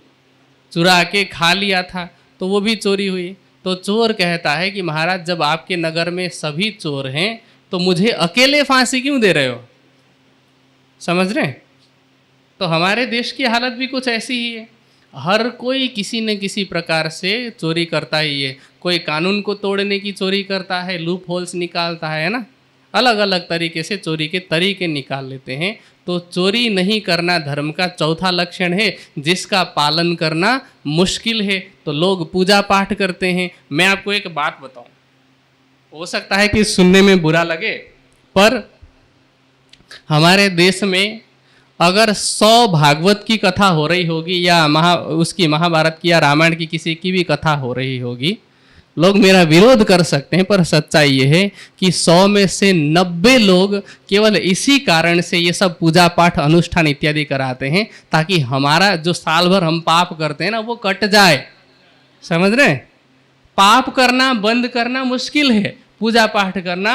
चुरा के खा लिया था, तो वो भी चोरी हुई। तो चोर कहता है कि महाराज जब आपके नगर में सभी चोर हैं तो मुझे अकेले फांसी क्यों दे रहे हो? समझ रहे हैं? तो हमारे देश की हालत भी कुछ ऐसी ही है। हर कोई किसी न किसी प्रकार से चोरी करता ही है। कोई कानून को तोड़ने की चोरी करता है, लूप होल्स निकालता है ना, अलग अलग तरीके से चोरी के तरीके निकाल लेते हैं। तो चोरी नहीं करना धर्म का चौथा लक्षण है जिसका पालन करना मुश्किल है। तो लोग पूजा पाठ करते हैं। मैं आपको एक बात बताऊं, हो सकता है कि सुनने में बुरा लगे, पर हमारे देश में अगर 100 भागवत की कथा हो रही होगी या उसकी महाभारत की या रामायण की किसी की भी कथा हो रही होगी, लोग मेरा विरोध कर सकते हैं, पर सच्चाई ये है कि 100 में से 90 लोग केवल इसी कारण से ये सब पूजा पाठ अनुष्ठान इत्यादि कराते हैं ताकि हमारा जो साल भर हम पाप करते हैं ना वो कट जाए। समझ रहे हैं? पाप करना बंद करना मुश्किल है, पूजा पाठ करना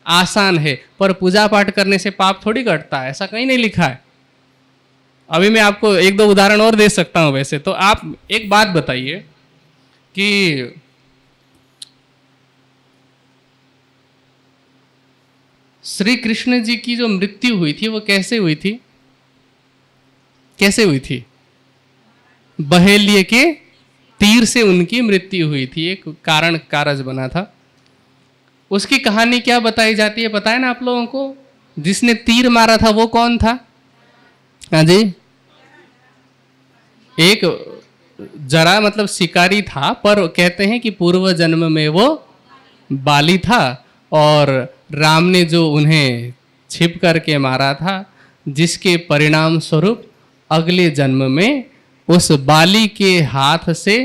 आसान है। पर पूजा पाठ करने से पाप थोड़ी कटता है, ऐसा कहीं नहीं लिखा है। अभी मैं आपको 1-2 उदाहरण और दे सकता हूँ। वैसे तो आप एक बात बताइए कि श्री कृष्ण जी की जो मृत्यु हुई थी वो कैसे हुई थी? कैसे हुई थी? बहेलिये के तीर से उनकी मृत्यु हुई थी। एक कारण कारज बना था। उसकी कहानी क्या बताई जाती है पता है ना आप लोगों को? जिसने तीर मारा था वो कौन था? हाँ जी, एक जरा मतलब शिकारी था, पर कहते हैं कि पूर्व जन्म में वो बाली था और राम ने जो उन्हें छिप करके मारा था, जिसके परिणाम स्वरूप अगले जन्म में उस बाली के हाथ से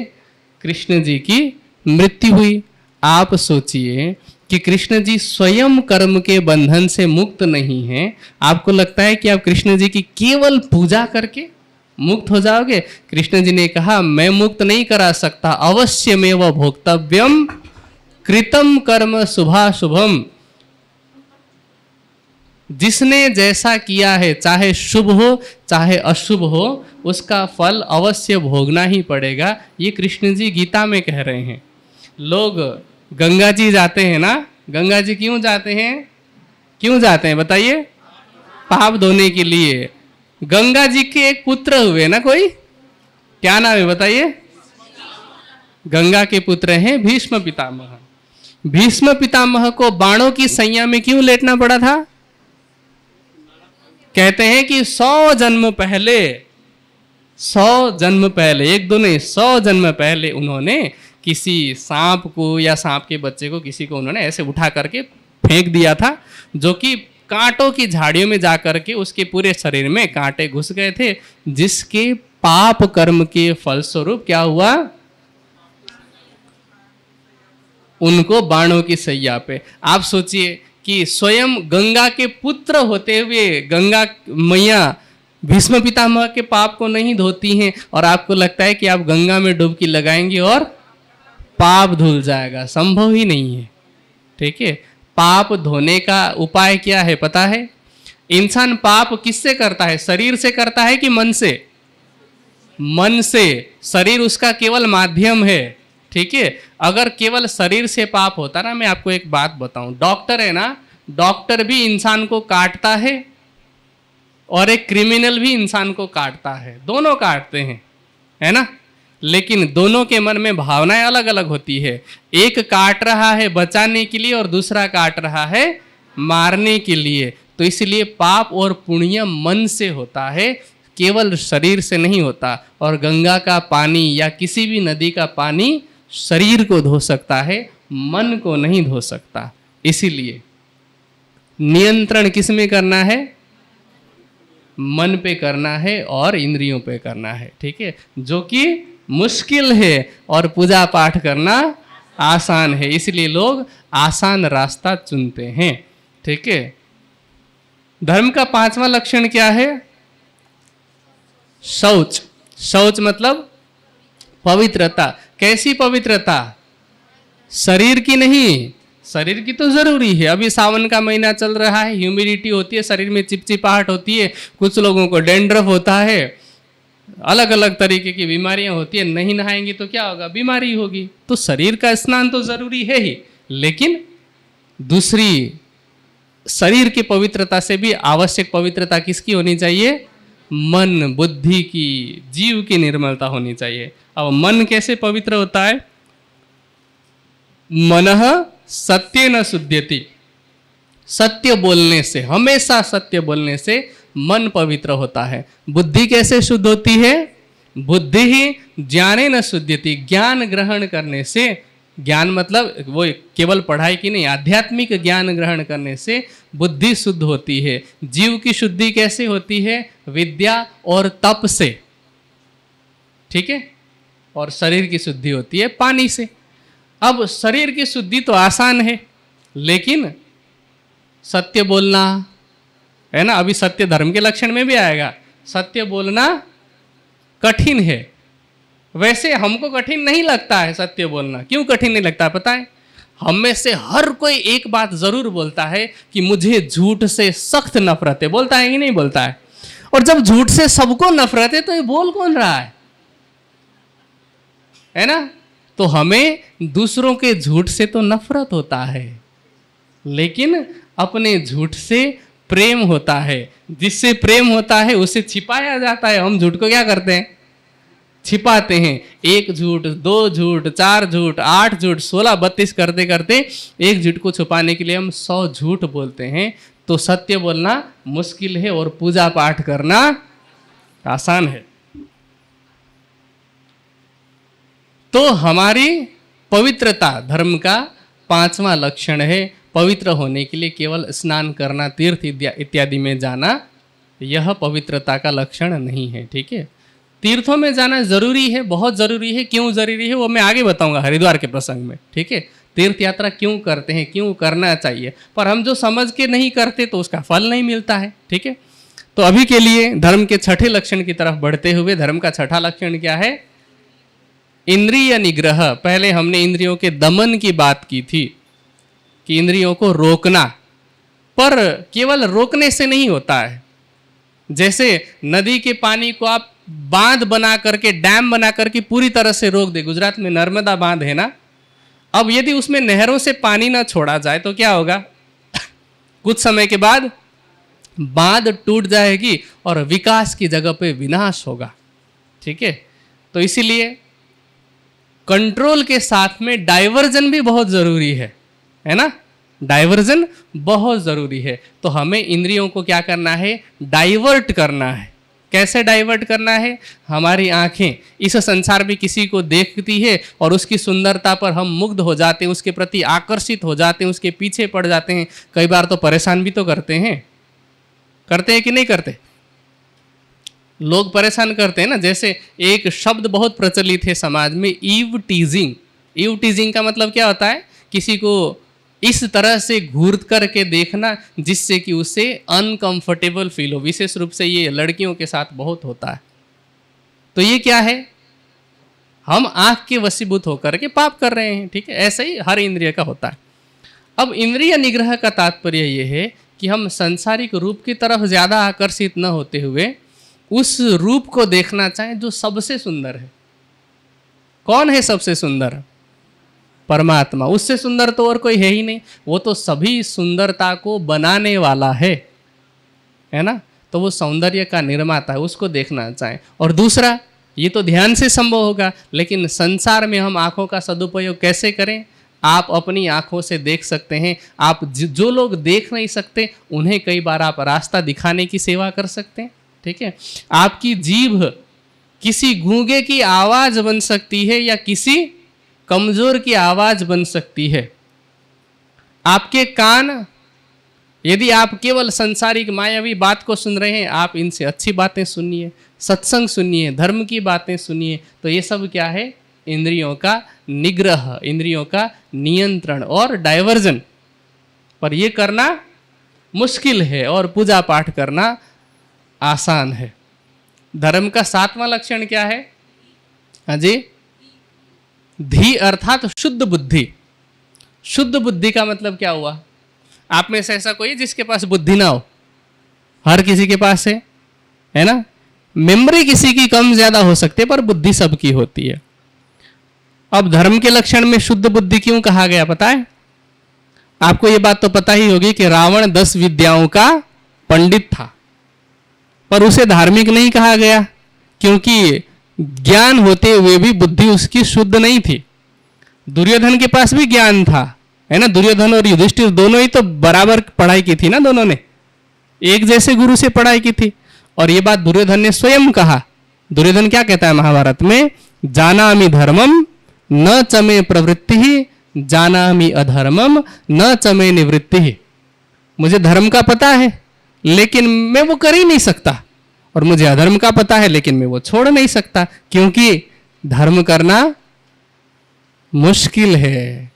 कृष्ण जी की मृत्यु हुई। आप सोचिए कि कृष्ण जी स्वयं कर्म के बंधन से मुक्त नहीं हैं। आपको लगता है कि आप कृष्ण जी की केवल पूजा करके मुक्त हो जाओगे? कृष्ण जी ने कहा, मैं मुक्त नहीं करा सकता, अवश्य में वह भोक्तव्यम कृतम कर्म शुभाशुभम। जिसने जैसा किया है, चाहे शुभ हो चाहे अशुभ हो, उसका फल अवश्य भोगना ही पड़ेगा। ये कृष्ण जी गीता में कह रहे हैं। लोग गंगा जी जाते हैं ना, गंगा जी क्यों जाते हैं? क्यों जाते हैं बताइए? पाप धोने के लिए। गंगा जी के एक पुत्र हुए ना कोई, क्या नाम है बताइए? गंगा के पुत्र हैं भीष्म पितामह। भीष्म पितामह को बाणों की सैया में क्यों लेटना पड़ा था? कहते हैं कि 100 जन्म पहले, 100 जन्म पहले, एक दो नहीं 100 जन्म पहले उन्होंने किसी सांप को या सांप के बच्चे को, किसी को उन्होंने ऐसे उठा करके फेंक दिया था, जो कि कांटों की झाड़ियों में जाकर के उसके पूरे शरीर में कांटे घुस गए थे, जिसके पाप कर्म के फलस्वरूप क्या हुआ? उनको बाणों की सैया पे। आप सोचिए कि स्वयं गंगा के पुत्र होते हुए गंगा मैया भीष्म पितामह के पाप को नहीं धोती हैं, और आपको लगता है कि आप गंगा में डुबकी लगाएंगे और पाप धुल जाएगा। संभव ही नहीं है। ठीक है, पाप धोने का उपाय क्या है पता है? इंसान पाप किससे करता है? शरीर से करता है कि मन से? मन से। शरीर उसका केवल माध्यम है। ठीक है, अगर केवल शरीर से पाप होता ना, मैं आपको एक बात बताऊं, डॉक्टर है ना, डॉक्टर भी इंसान को काटता है और एक क्रिमिनल भी इंसान को काटता है, दोनों काटते हैं, है ना? लेकिन दोनों के मन में भावनाएं अलग अलग होती है। एक काट रहा है बचाने के लिए और दूसरा काट रहा है मारने के लिए। तो इसलिए पाप और पुण्य मन से होता है, केवल शरीर से नहीं होता। और गंगा का पानी या किसी भी नदी का पानी शरीर को धो सकता है, मन को नहीं धो सकता। इसीलिए नियंत्रण किस में करना है? मन पे करना है और इंद्रियों पे करना है। ठीक है, जो कि मुश्किल है और पूजा पाठ करना आसान है, इसलिए लोग आसान रास्ता चुनते हैं। ठीक है, धर्म का 5वां लक्षण क्या है? शौच। शौच मतलब पवित्रता। कैसी पवित्रता? शरीर की नहीं, शरीर की तो जरूरी है। अभी सावन का महीना चल रहा है, ह्यूमिडिटी होती है, शरीर में चिपचिपाहट होती है, कुछ लोगों को डैंड्रफ होता है, अलग अलग तरीके की बीमारियां होती है। नहीं नहाएंगे तो क्या होगा? बीमारी होगी। तो शरीर का स्नान तो जरूरी है ही, लेकिन दूसरी शरीर की पवित्रता से भी आवश्यक पवित्रता किसकी होनी चाहिए? मन बुद्धि की, जीव की निर्मलता होनी चाहिए। अब मन कैसे पवित्र होता है? मनः सत्येन शुध्यति। सत्य बोलने से, हमेशा सत्य बोलने से मन पवित्र होता है। बुद्धि कैसे शुद्ध होती है? बुद्धि ही ज्ञानेन शुध्यति। ज्ञान ग्रहण करने से, ज्ञान मतलब वो केवल पढ़ाई की नहीं, आध्यात्मिक ज्ञान ग्रहण करने से बुद्धि शुद्ध होती है। जीव की शुद्धि कैसे होती है? विद्या और तप से। ठीक है, और शरीर की शुद्धि होती है पानी से। अब शरीर की शुद्धि तो आसान है, लेकिन सत्य बोलना है ना, अभी सत्य धर्म के लक्षण में भी आएगा। सत्य बोलना कठिन है। वैसे हमको कठिन नहीं लगता है सत्य बोलना। क्यों कठिन नहीं लगता पता है? हम में से हर कोई एक बात जरूर बोलता है कि मुझे झूठ से सख्त नफरत है। बोलता है कि नहीं बोलता है? और जब झूठ से सबको नफरत है तो ये बोल कौन रहा है ना? तो हमें दूसरों के झूठ से तो नफरत होता है, लेकिन अपने झूठ से प्रेम होता है। जिससे प्रेम होता है उसे छिपाया जाता है। हम झूठ को क्या करते हैं? छिपाते हैं। 1 झूठ, 2 झूठ, 4 झूठ, 8 झूठ, 16, 32 करते करते एक झूठ को छुपाने के लिए हम 100 झूठ बोलते हैं। तो सत्य बोलना मुश्किल है और पूजा पाठ करना आसान है। तो हमारी पवित्रता धर्म का 5वां लक्षण है। पवित्र होने के लिए केवल स्नान करना, तीर्थ इत्यादि में जाना, यह पवित्रता का लक्षण नहीं है। ठीक है, तीर्थों में जाना जरूरी है, बहुत जरूरी है। क्यों जरूरी है वो मैं आगे बताऊंगा हरिद्वार के प्रसंग में। ठीक है, तीर्थ यात्रा क्यों करते हैं, क्यों करना चाहिए, पर हम जो समझ के नहीं करते तो उसका फल नहीं मिलता है। ठीक है, तो अभी के लिए धर्म के छठे लक्षण की तरफ बढ़ते हुए, धर्म का छठा लक्षण क्या है? इंद्रिय निग्रह। पहले हमने इंद्रियों के दमन की बात की थी कि इंद्रियों को रोकना, पर केवल रोकने से नहीं होता है। जैसे नदी के पानी को आप बांध बना करके, डैम बना करके पूरी तरह से रोक दे, गुजरात में नर्मदा बांध है ना, अब यदि उसमें नहरों से पानी ना छोड़ा जाए तो क्या होगा? कुछ समय के बाद बांध टूट जाएगी और विकास की जगह पे विनाश होगा। ठीक है, तो इसीलिए कंट्रोल के साथ में डाइवर्जन भी बहुत जरूरी है ना, डाइवर्जन बहुत जरूरी है। तो हमें इंद्रियों को क्या करना है? डाइवर्ट करना है। कैसे डाइवर्ट करना है? हमारी आंखें इस संसार में किसी को देखती है और उसकी सुंदरता पर हम मुग्ध हो जाते हैं, उसके प्रति आकर्षित हो जाते हैं, उसके पीछे पड़ जाते हैं। कई बार तो परेशान भी तो करते हैं कि नहीं करते? लोग परेशान करते हैं ना। जैसे एक शब्द बहुत प्रचलित है समाज में, ईव टीजिंग। ईव टीजिंग का मतलब क्या होता है? किसी को इस तरह से घूर करके देखना जिससे कि उसे अनकंफर्टेबल फील हो। विशेष रूप से ये लड़कियों के साथ बहुत होता है। तो ये क्या है? हम आंख के वशीभूत होकर के पाप कर रहे हैं। ठीक है, ऐसे ही हर इंद्रिय का होता है। अब इंद्रिय निग्रह का तात्पर्य ये है कि हम सांसारिक रूप की तरफ ज्यादा आकर्षित न होते हुए उस रूप को देखना चाहें जो सबसे सुंदर है। कौन है सबसे सुंदर? परमात्मा। उससे सुंदर तो और कोई है ही नहीं। वो तो सभी सुंदरता को बनाने वाला है ना, तो वो सौंदर्य का निर्माता है, उसको देखना चाहें। और दूसरा, ये तो ध्यान से संभव होगा, लेकिन संसार में हम आंखों का सदुपयोग कैसे करें? आप अपनी आंखों से देख सकते हैं। आप जो लोग देख नहीं सकते उन्हें कई बार आप रास्ता दिखाने की सेवा कर सकते हैं। ठीक है, आपकी जीभ किसी गूंगे की आवाज बन सकती है या किसी कमजोर की आवाज बन सकती है। आपके कान, यदि आप केवल संसारिक मायावी बात को सुन रहे हैं, आप इनसे अच्छी बातें सुनिए, सत्संग सुनिए, धर्म की बातें सुनिए। तो ये सब क्या है? इंद्रियों का निग्रह, इंद्रियों का नियंत्रण और डाइवर्जन। पर ये करना मुश्किल है और पूजा पाठ करना आसान है। धर्म का सातवां लक्षण क्या है? हाँ जी, धी अर्थात शुद्ध बुद्धि। शुद्ध बुद्धि का मतलब क्या हुआ? आप में से ऐसा कोई है जिसके पास बुद्धि ना हो? हर किसी के पास है ना। मेमोरी किसी की कम ज्यादा हो सकती है, पर बुद्धि सबकी होती है। अब धर्म के लक्षण में शुद्ध बुद्धि क्यों कहा गया पता है? आपको ये बात तो पता ही होगी कि रावण 10 विद्याओं का पंडित था, पर उसे धार्मिक नहीं कहा गया, क्योंकि ज्ञान होते हुए भी बुद्धि उसकी शुद्ध नहीं थी। दुर्योधन के पास भी ज्ञान था, है ना। दुर्योधन और युधिष्ठिर दोनों ही तो बराबर पढ़ाई की थी ना, दोनों ने एक जैसे गुरु से पढ़ाई की थी। और ये बात दुर्योधन ने स्वयं कहा। दुर्योधन क्या कहता है महाभारत में? जानामि धर्मम न चमे प्रवृत्ति, जानामि अधर्मम न चमे निवृत्ति। मुझे धर्म का पता है लेकिन मैं वो कर ही नहीं सकता, और मुझे अधर्म का पता है लेकिन मैं वो छोड़ नहीं सकता, क्योंकि धर्म करना मुश्किल है।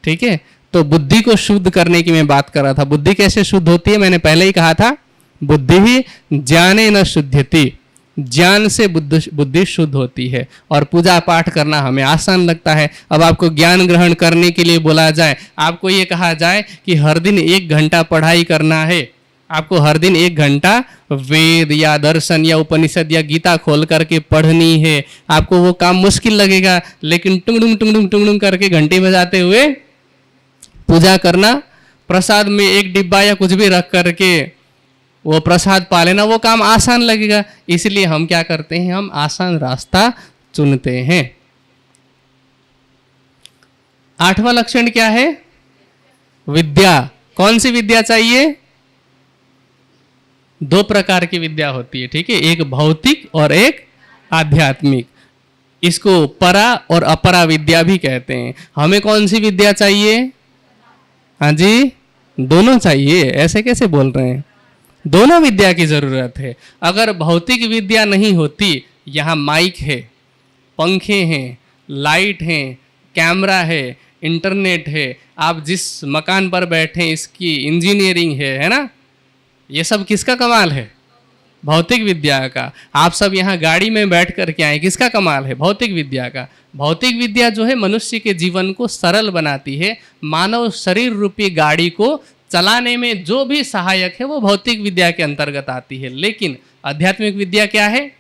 ठीक है, तो बुद्धि को शुद्ध करने की मैं बात कर रहा था। बुद्धि कैसे शुद्ध होती है? मैंने पहले ही कहा था, बुद्धि ही ज्ञाने न शुद्ध्यति। ज्ञान से बुद्धि शुद्ध होती है और पूजा पाठ करना हमें आसान लगता है। अब आपको ज्ञान ग्रहण करने के लिए बोला जाए, आपको ये कहा जाए कि हर दिन 1 घंटा पढ़ाई करना है, आपको हर दिन 1 घंटा वेद या दर्शन या उपनिषद या गीता खोल करके पढ़नी है, आपको वो काम मुश्किल लगेगा। लेकिन टुंगडुंग करके घंटी बजाते हुए पूजा करना, प्रसाद में 1 डिब्बा या कुछ भी रख करके वो प्रसाद पा लेना, वो काम आसान लगेगा। इसलिए हम क्या करते हैं? हम आसान रास्ता चुनते हैं। 8वां लक्षण क्या है? विद्या। कौन सी विद्या चाहिए? 2 प्रकार की विद्या होती है। ठीक है, एक भौतिक और एक आध्यात्मिक। इसको परा और अपरा विद्या भी कहते हैं। हमें कौन सी विद्या चाहिए? हाँ जी, दोनों चाहिए, ऐसे कैसे बोल रहे हैं? दोनों विद्या की जरूरत है। अगर भौतिक विद्या नहीं होती, यहाँ माइक है, पंखे हैं, लाइट हैं, कैमरा है, इंटरनेट है, आप जिस मकान पर बैठे हैं इसकी इंजीनियरिंग है ना? ये सब किसका कमाल है? भौतिक विद्या का। आप सब यहाँ गाड़ी में बैठ कर के आए, किसका कमाल है? भौतिक विद्या का। भौतिक विद्या जो है मनुष्य के जीवन को सरल बनाती है। मानव शरीर रूपी गाड़ी को चलाने में जो भी सहायक है वो भौतिक विद्या के अंतर्गत आती है। लेकिन आध्यात्मिक विद्या क्या है?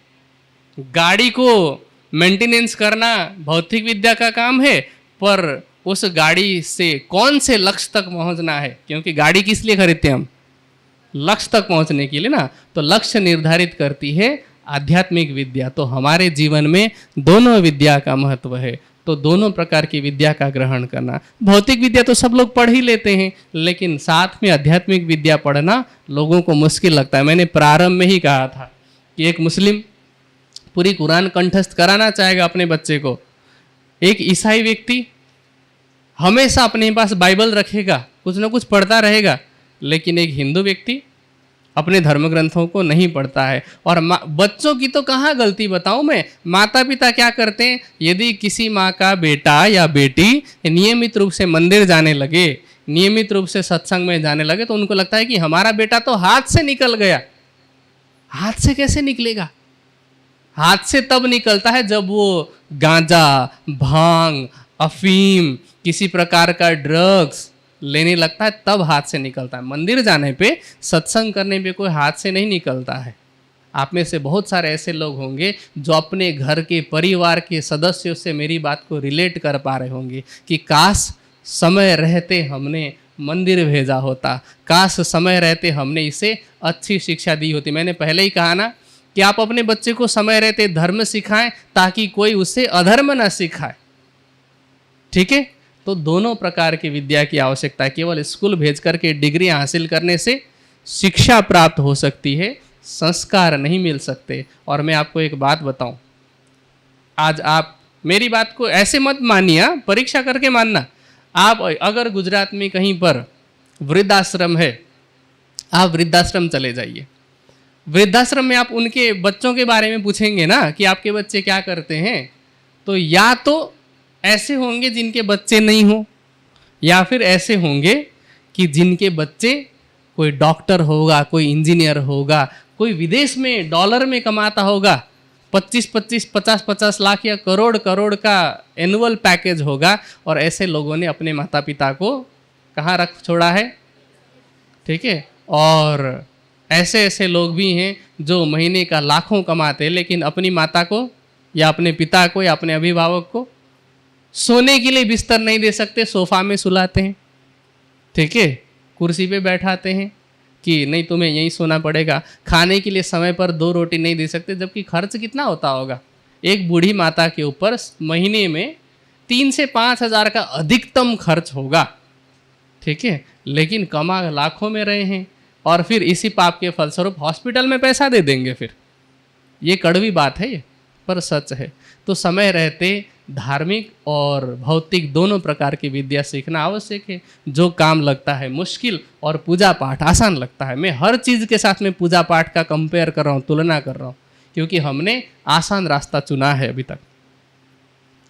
गाड़ी को मेंटेनेंस करना भौतिक विद्या का काम है, पर उस गाड़ी से कौन से लक्ष्य तक पहुंचना है, क्योंकि गाड़ी किस लिए खरीदते हैं हम? लक्ष्य तक पहुंचने के लिए ना। तो लक्ष्य निर्धारित करती है आध्यात्मिक विद्या। तो हमारे जीवन में दोनों विद्या का महत्व है। तो दोनों प्रकार की विद्या का ग्रहण करना। भौतिक विद्या तो सब लोग पढ़ ही लेते हैं, लेकिन साथ में आध्यात्मिक विद्या पढ़ना लोगों को मुश्किल लगता है। मैंने प्रारंभ में ही कहा था कि एक मुस्लिम पूरी कुरान कंठस्थ कराना चाहेगा अपने बच्चे को, एक ईसाई व्यक्ति हमेशा अपने पास बाइबल रखेगा, कुछ ना कुछ पढ़ता रहेगा, लेकिन एक हिंदू व्यक्ति अपने धर्म ग्रंथों को नहीं पढ़ता है। और बच्चों की तो कहाँ गलती बताऊं मैं, माता पिता क्या करते हैं, यदि किसी माँ का बेटा या बेटी नियमित रूप से मंदिर जाने लगे, नियमित रूप से सत्संग में जाने लगे, तो उनको लगता है कि हमारा बेटा तो हाथ से निकल गया। हाथ से कैसे निकलेगा? हाथ से तब निकलता है जब वो गांजा, भांग, अफीम, किसी प्रकार का ड्रग्स लेने लगता है, तब हाथ से निकलता है। मंदिर जाने पे, सत्संग करने पे कोई हाथ से नहीं निकलता है। आप में से बहुत सारे ऐसे लोग होंगे जो अपने घर के परिवार के सदस्यों से मेरी बात को रिलेट कर पा रहे होंगे कि काश समय रहते हमने मंदिर भेजा होता, काश समय रहते हमने इसे अच्छी शिक्षा दी होती। मैंने पहले ही कहा ना कि आप अपने बच्चे को समय रहते धर्म सिखाएं ताकि कोई उसे अधर्म न सिखाए। ठीक है? तो दोनों प्रकार की विद्या की आवश्यकता है। केवल स्कूल भेज करके डिग्री हासिल करने से शिक्षा प्राप्त हो सकती है, संस्कार नहीं मिल सकते। और मैं आपको एक बात बताऊं, आज आप मेरी बात को ऐसे मत मानिए, परीक्षा करके मानना। आप अगर गुजरात में कहीं पर वृद्धाश्रम है, आप वृद्धाश्रम चले जाइए। वृद्धाश्रम में आप उनके बच्चों के बारे में पूछेंगे ना कि आपके बच्चे क्या करते हैं, तो या तो ऐसे होंगे जिनके बच्चे नहीं हो, या फिर ऐसे होंगे कि जिनके बच्चे कोई डॉक्टर होगा, कोई इंजीनियर होगा, कोई विदेश में डॉलर में कमाता होगा, 25-25, 50-50 लाख या करोड़ करोड़ का एनुअल पैकेज होगा। और ऐसे लोगों ने अपने माता पिता को कहाँ रख छोड़ा है? ठीक है? और ऐसे ऐसे लोग भी हैं जो महीने का लाखों कमाते हैं, लेकिन अपनी माता को या अपने पिता को या अपने अभिभावक को सोने के लिए बिस्तर नहीं दे सकते, सोफा में सुलाते हैं। ठीक है? कुर्सी पे बैठाते हैं कि नहीं तुम्हें यहीं सोना पड़ेगा। खाने के लिए समय पर 2 रोटी नहीं दे सकते, जबकि खर्च कितना होता होगा एक बूढ़ी माता के ऊपर? महीने में 3 से 5 हज़ार का अधिकतम खर्च होगा। ठीक है? लेकिन कमा लाखों में रहे हैं, और फिर इसी पाप के फलस्वरूप हॉस्पिटल में पैसा दे देंगे। फिर ये कड़वी बात है ये, पर सच है। तो समय रहते धार्मिक और भौतिक दोनों प्रकार की विद्या सीखना आवश्यक है। जो काम लगता है मुश्किल और पूजा पाठ आसान लगता है, मैं हर चीज़ के साथ में पूजा पाठ का कंपेयर कर रहा हूँ, तुलना कर रहा हूँ, क्योंकि हमने आसान रास्ता चुना है अभी तक।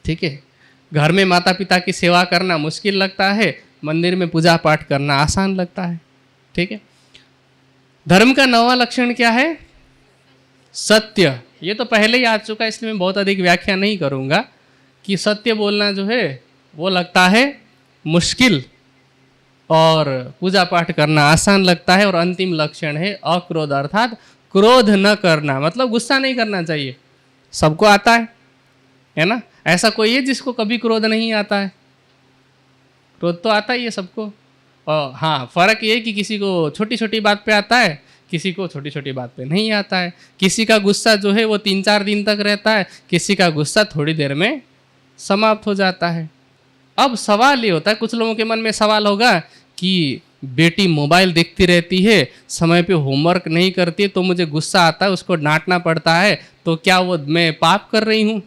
ठीक है? घर में माता पिता की सेवा करना मुश्किल लगता है, मंदिर में पूजा पाठ करना आसान लगता है। ठीक है? धर्म का 9वां लक्षण क्या है? सत्य। ये तो पहले ही आ चुका है, इसलिए मैं बहुत अधिक व्याख्या नहीं करूँगा कि सत्य बोलना जो है वो लगता है मुश्किल और पूजा पाठ करना आसान लगता है। और अंतिम लक्षण है अक्रोध, अर्थात क्रोध न करना, मतलब गुस्सा नहीं करना चाहिए। सबको आता है ना? ऐसा कोई है जिसको कभी क्रोध नहीं आता है? क्रोध तो आता ही है सबको। और हाँ, फ़र्क ये है कि किसी को छोटी छोटी बात पे आता है, किसी को छोटी छोटी बात पे नहीं आता है। किसी का गुस्सा जो है वो 3-4 दिन तक रहता है, किसी का गुस्सा थोड़ी देर में समाप्त हो जाता है। अब सवाल ये होता है, कुछ लोगों के मन में सवाल होगा कि बेटी मोबाइल देखती रहती है, समय पे होमवर्क नहीं करती है, तो मुझे गुस्सा आता है, उसको डांटना पड़ता है, तो क्या वो मैं पाप कर रही हूँ?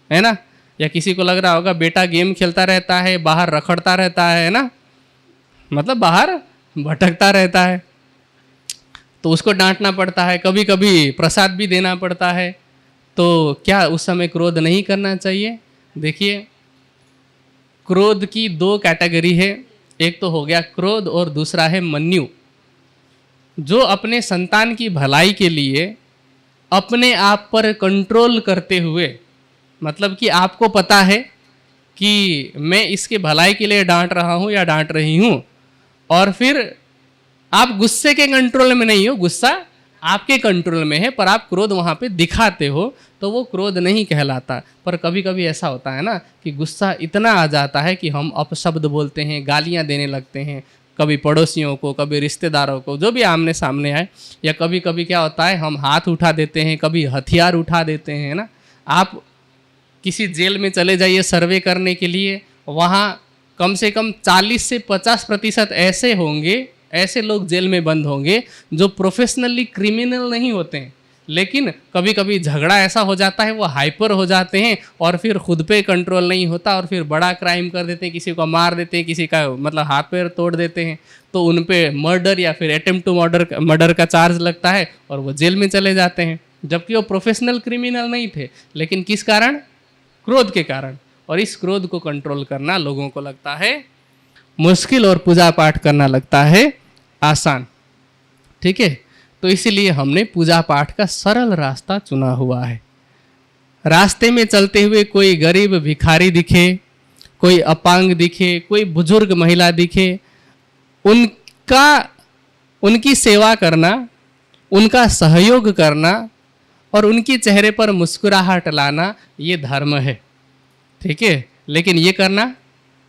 है ना? या किसी को लग रहा होगा बेटा गेम खेलता रहता है, बाहर रखड़ता रहता है ना, मतलब बाहर भटकता रहता है, तो उसको डांटना पड़ता है, कभी कभी प्रसाद भी देना पड़ता है। तो क्या उस समय क्रोध नहीं करना चाहिए? देखिए, क्रोध की दो कैटेगरी है, एक तो हो गया क्रोध और दूसरा है मन्यु। जो अपने संतान की भलाई के लिए अपने आप पर कंट्रोल करते हुए, मतलब कि आपको पता है कि मैं इसके भलाई के लिए डांट रहा हूँ या डांट रही हूँ, और फिर आप गुस्से के कंट्रोल में नहीं हो, गुस्सा आपके कंट्रोल में है, पर आप क्रोध वहाँ पे दिखाते हो, तो वो क्रोध नहीं कहलाता। पर कभी कभी ऐसा होता है ना कि गुस्सा इतना आ जाता है कि हम अपशब्द बोलते हैं, गालियाँ देने लगते हैं, कभी पड़ोसियों को, कभी रिश्तेदारों को, जो भी आमने सामने आए। या कभी कभी क्या होता है, हम हाथ उठा देते हैं, कभी हथियार उठा देते हैं ना। आप किसी जेल में चले जाइए सर्वे करने के लिए, वहाँ कम से कम 40 से 50% ऐसे होंगे, ऐसे लोग जेल में बंद होंगे जो प्रोफेशनली क्रिमिनल नहीं होते हैं, लेकिन कभी कभी झगड़ा ऐसा हो जाता है, वो हाइपर हो जाते हैं और फिर खुद पे कंट्रोल नहीं होता और फिर बड़ा क्राइम कर देते हैं, किसी को मार देते हैं, किसी का मतलब हाथ पैर तोड़ देते हैं, तो उन पे मर्डर या फिर अटेम्प्ट टू मर्डर का चार्ज लगता है और वो जेल में चले जाते हैं, जबकि वो प्रोफेशनल क्रिमिनल नहीं थे, लेकिन किस कारण? क्रोध के कारण। और इस क्रोध को कंट्रोल करना लोगों को लगता है मुश्किल और पूजा पाठ करना लगता है आसान। ठीक है, तो इसीलिए हमने पूजा पाठ का सरल रास्ता चुना हुआ है। रास्ते में चलते हुए कोई गरीब भिखारी दिखे, कोई अपांग दिखे, कोई बुजुर्ग महिला दिखे, उनकी सेवा करना, उनका सहयोग करना और उनके चेहरे पर मुस्कुराहट लाना, ये धर्म है। ठीक है, लेकिन ये करना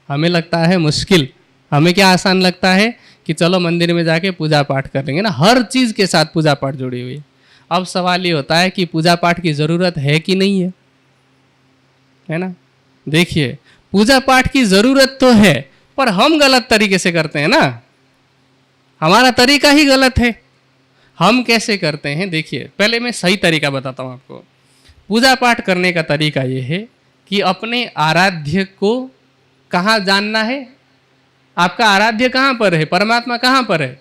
हमें लगता है मुश्किल। हमें क्या आसान लगता है कि चलो मंदिर में जाके पूजा पाठ कर लेंगे ना, हर चीज़ के साथ पूजा पाठ जुड़ी हुई है। अब सवाल ये होता है कि पूजा पाठ की ज़रूरत है कि नहीं है ना? देखिए, पूजा पाठ की ज़रूरत तो है, पर हम गलत तरीके से करते हैं ना, हमारा तरीका ही गलत है। हम कैसे करते हैं? देखिए, पहले मैं सही तरीका बताता हूँ आपको। पूजा पाठ करने का तरीका ये है कि अपने आराध्य को कहाँ जानना है। आपका आराध्य कहाँ पर है? परमात्मा कहाँ पर है?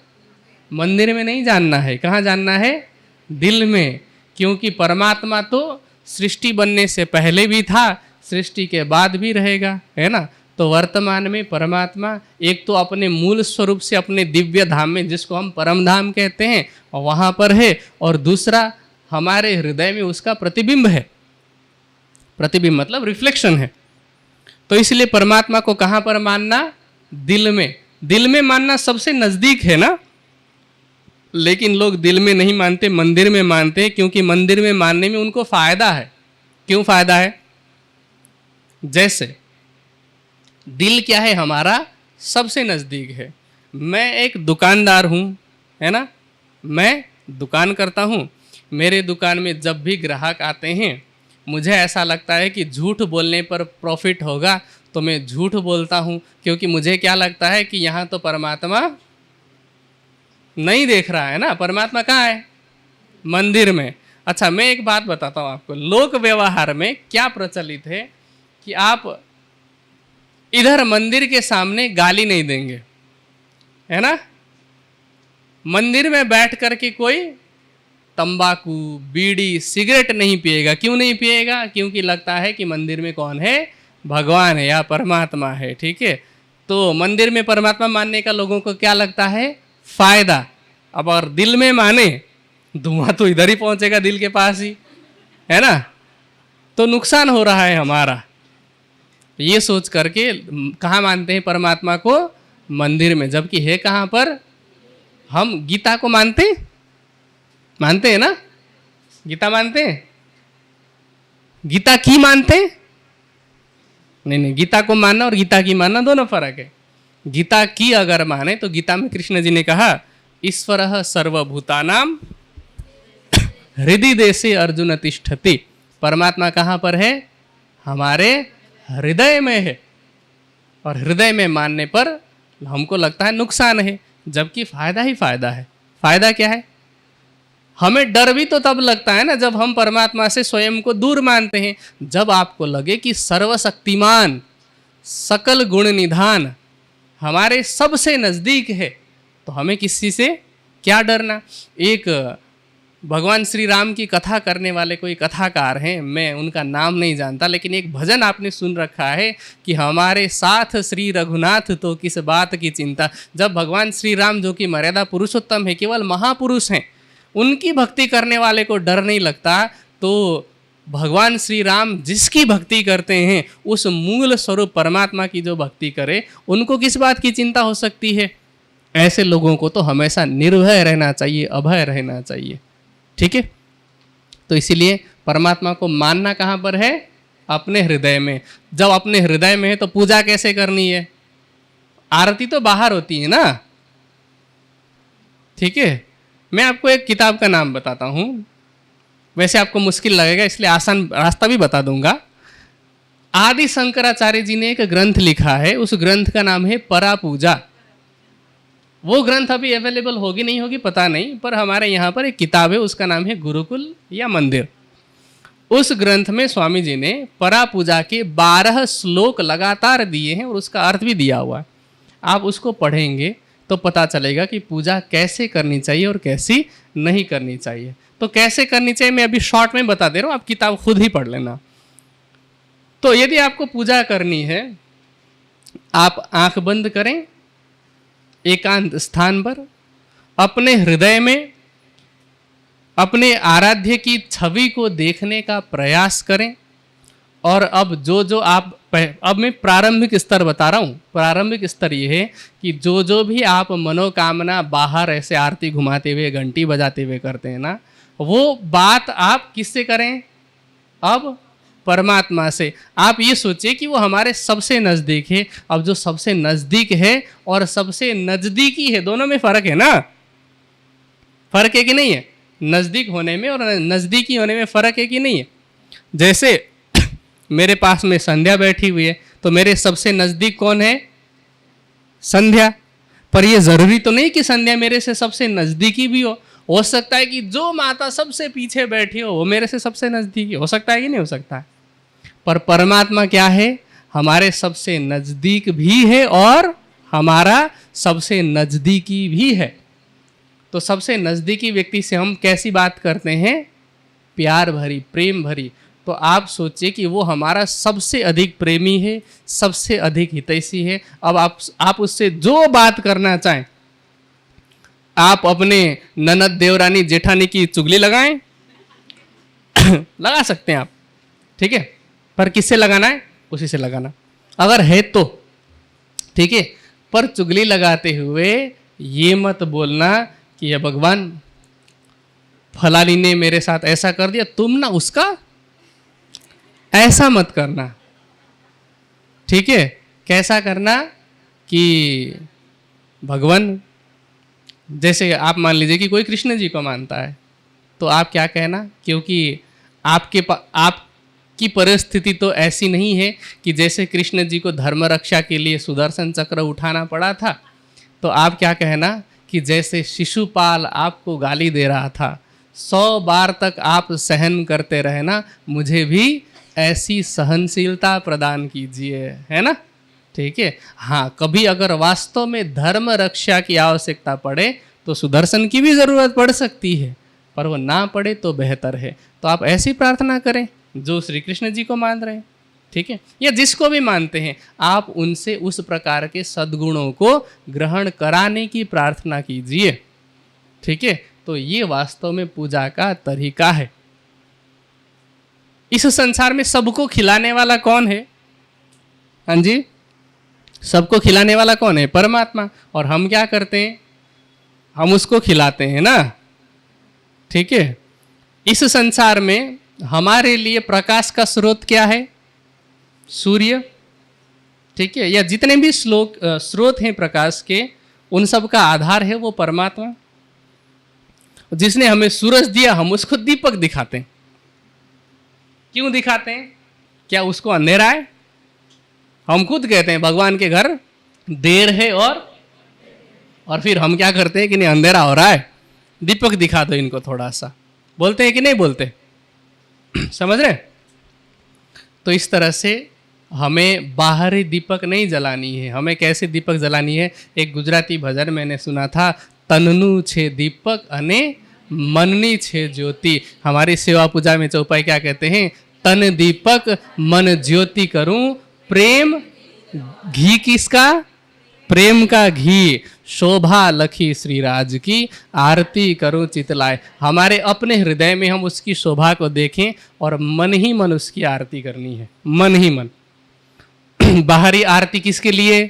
मंदिर में नहीं जानना है, कहाँ जानना है? दिल में। क्योंकि परमात्मा तो सृष्टि बनने से पहले भी था, सृष्टि के बाद भी रहेगा, है ना? तो वर्तमान में परमात्मा एक तो अपने मूल स्वरूप से अपने दिव्य धाम में, जिसको हम परम धाम कहते हैं, वहाँ पर है, और दूसरा हमारे हृदय में उसका प्रतिबिंब है। प्रतिबिंब मतलब रिफ्लेक्शन है। तो इसलिए परमात्मा को कहाँ पर मानना? दिल में। दिल में मानना सबसे नज़दीक है ना, लेकिन लोग दिल में नहीं मानते, मंदिर में मानते हैं, क्योंकि मंदिर में मानने में उनको फ़ायदा है। क्यों फ़ायदा है? जैसे दिल क्या है हमारा? सबसे नज़दीक है। मैं एक दुकानदार हूँ, है ना, मैं दुकान करता हूँ, मेरे दुकान में जब भी ग्राहक आते हैं, मुझे ऐसा लगता है कि झूठ बोलने पर प्रॉफिट होगा, तो मैं झूठ बोलता हूँ, क्योंकि मुझे क्या लगता है कि यहाँ तो परमात्मा नहीं देख रहा है ना। परमात्मा कहाँ है? मंदिर में। अच्छा, मैं एक बात बताता हूँ आपको, लोक व्यवहार में क्या प्रचलित है कि आप इधर मंदिर के सामने गाली नहीं देंगे, है ना। मंदिर में बैठ कर के कोई तंबाकू, बीड़ी, सिगरेट नहीं पिएगा। क्यों नहीं पिएगा? क्योंकि लगता है कि मंदिर में कौन है? भगवान है या परमात्मा है। ठीक है, तो मंदिर में परमात्मा मानने का लोगों को क्या लगता है? फायदा। अब अगर दिल में माने, धुआं तो इधर ही पहुंचेगा, दिल के पास ही, है ना। तो नुकसान हो रहा है हमारा। ये सोच करके कहाँ मानते हैं परमात्मा को? मंदिर में। जबकि है कहाँ पर? हम गीता को मानते हैं ना, गीता मानते हैं, गीता की मानते हैं? नहीं, गीता को मानना और गीता की मानना दोनों फर्क है। गीता की अगर माने तो गीता में कृष्ण जी ने कहा, ईश्वरः सर्वभूतानां हृदय देशे अर्जुन तिष्ठति। परमात्मा कहाँ पर है? हमारे हृदय में है। और हृदय में मानने पर हमको लगता है नुकसान है, जबकि फायदा ही फायदा है। फायदा क्या है? हमें डर भी तो तब लगता है ना जब हम परमात्मा से स्वयं को दूर मानते हैं। जब आपको लगे कि सर्वशक्तिमान, सकल गुण निधान, हमारे सबसे नज़दीक है, तो हमें किसी से क्या डरना। एक भगवान श्री राम की कथा करने वाले कोई कथाकार हैं, मैं उनका नाम नहीं जानता, लेकिन एक भजन आपने सुन रखा है कि हमारे साथ श्री रघुनाथ तो किस बात की चिंता। जब भगवान श्री राम जो कि मर्यादा पुरुषोत्तम है, केवल महापुरुष हैं, उनकी भक्ति करने वाले को डर नहीं लगता, तो भगवान श्री राम जिसकी भक्ति करते हैं उस मूल स्वरूप परमात्मा की जो भक्ति करे, उनको किस बात की चिंता हो सकती है। ऐसे लोगों को तो हमेशा निर्भय रहना चाहिए, अभय रहना चाहिए। ठीक है, तो इसीलिए परमात्मा को मानना कहाँ पर है? अपने हृदय में। जब अपने हृदय में है तो पूजा कैसे करनी है? आरती तो बाहर होती है ना। ठीक है, मैं आपको एक किताब का नाम बताता हूँ, वैसे आपको मुश्किल लगेगा इसलिए आसान रास्ता भी बता दूंगा। आदि शंकराचार्य जी ने एक ग्रंथ लिखा है, उस ग्रंथ का नाम है परा पूजा। वो ग्रंथ अभी अवेलेबल होगी नहीं होगी पता नहीं, पर हमारे यहाँ पर एक किताब है, उसका नाम है गुरुकुल या मंदिर। उस ग्रंथ में स्वामी जी ने परा पूजा के 12 श्लोक लगातार दिए हैं और उसका अर्थ भी दिया हुआ है। आप उसको पढ़ेंगे तो पता चलेगा कि पूजा कैसे करनी चाहिए और कैसी नहीं करनी चाहिए। तो कैसे करनी चाहिए मैं अभी शॉर्ट में बता दे रहा हूँ, आप किताब खुद ही पढ़ लेना। तो यदि आपको पूजा करनी है, आप आंख बंद करें, एकांत स्थान पर अपने हृदय में अपने आराध्य की छवि को देखने का प्रयास करें। और अब जो आप अब मैं प्रारंभिक स्तर बता रहा हूँ। प्रारंभिक स्तर ये है कि जो भी आप मनोकामना बाहर ऐसे आरती घुमाते हुए, घंटी बजाते हुए करते हैं ना, वो बात आप किससे करें? अब परमात्मा से। आप ये सोचिए कि वो हमारे सबसे नज़दीक है। अब जो सबसे नज़दीक है और सबसे नज़दीकी है, दोनों में फ़र्क है ना? फ़र्क है कि नहीं है? नज़दीक होने में और नज़दीकी होने में फ़र्क है कि नहीं है? जैसे मेरे पास में संध्या बैठी हुई है, तो मेरे सबसे नज़दीक कौन है? संध्या। पर ये ज़रूरी तो नहीं कि संध्या मेरे से सबसे नज़दीकी भी हो सकता है कि जो माता सबसे पीछे बैठी हो वो मेरे से सबसे नज़दीकी हो सकता है कि नहीं हो सकता है। पर परमात्मा क्या है? हमारे सबसे नज़दीक भी है और हमारा सबसे नज़दीकी भी है। तो सबसे नज़दीकी व्यक्ति से हम कैसी बात करते हैं? प्यार भरी, प्रेम भरी। तो आप सोचिए कि वो हमारा सबसे अधिक प्रेमी है, सबसे अधिक हितैषी है। अब आप उससे जो बात करना चाहें, आप अपने ननद, देवरानी, जेठानी की चुगली लगाएं लगा सकते हैं आप, ठीक है, पर किससे लगाना है? उसी से लगाना अगर है तो, ठीक है। पर चुगली लगाते हुए ये मत बोलना कि ये भगवान फलानी ने मेरे साथ ऐसा कर दिया, तुम ना उसका ऐसा मत करना, ठीक है। कैसा करना कि भगवान, जैसे आप मान लीजिए कि कोई कृष्ण जी को मानता है, तो आप क्या कहना, क्योंकि आपकी परिस्थिति तो ऐसी नहीं है कि जैसे कृष्ण जी को धर्म रक्षा के लिए सुदर्शन चक्र उठाना पड़ा था, तो आप क्या कहना कि जैसे शिशुपाल आपको गाली दे रहा था, 100 बार तक आप सहन करते रहना, मुझे भी ऐसी सहनशीलता प्रदान कीजिए, है ना, ठीक है। हाँ, कभी अगर वास्तव में धर्म रक्षा की आवश्यकता पड़े तो सुदर्शन की भी ज़रूरत पड़ सकती है, पर वो ना पड़े तो बेहतर है। तो आप ऐसी प्रार्थना करें जो श्री कृष्ण जी को मान रहे हैं, ठीक है, या जिसको भी मानते हैं, आप उनसे उस प्रकार के सद्गुणों को ग्रहण कराने की प्रार्थना कीजिए, ठीक है। तो ये वास्तव में पूजा का तरीका है। इस संसार में सबको खिलाने वाला कौन है? हाँ जी, सबको खिलाने वाला कौन है? परमात्मा। और हम क्या करते हैं? हम उसको खिलाते हैं ना, ठीक है। इस संसार में हमारे लिए प्रकाश का स्रोत क्या है? सूर्य, ठीक है, या जितने भी स्रोत हैं प्रकाश के, उन सब का आधार है वो परमात्मा। जिसने हमें सूरज दिया, हम उसको दीपक दिखाते हैं। क्यों दिखाते हैं? क्या उसको अंधेरा है? हम खुद कहते हैं भगवान के घर देर है, और फिर हम क्या करते हैं कि नहीं, अंधेरा हो रहा है, दीपक दिखा दो इनको थोड़ा सा, बोलते हैं कि नहीं बोलते? समझ रहे? तो इस तरह से हमें बाहरी दीपक नहीं जलानी है। हमें कैसे दीपक जलानी है? एक गुजराती भजन मैंने सुना था, तननु छे दीपक अने मननी छे ज्योति। हमारी सेवा पूजा में चौपाई क्या कहते हैं? तन दीपक मन ज्योति करूं, प्रेम घी किसका? प्रेम का घी, शोभा लखी श्री राज की, आरती करूं चितलाए। हमारे अपने हृदय में हम उसकी शोभा को देखें और मन ही मन उसकी आरती करनी है, मन ही मन। बाहरी आरती किसके लिए?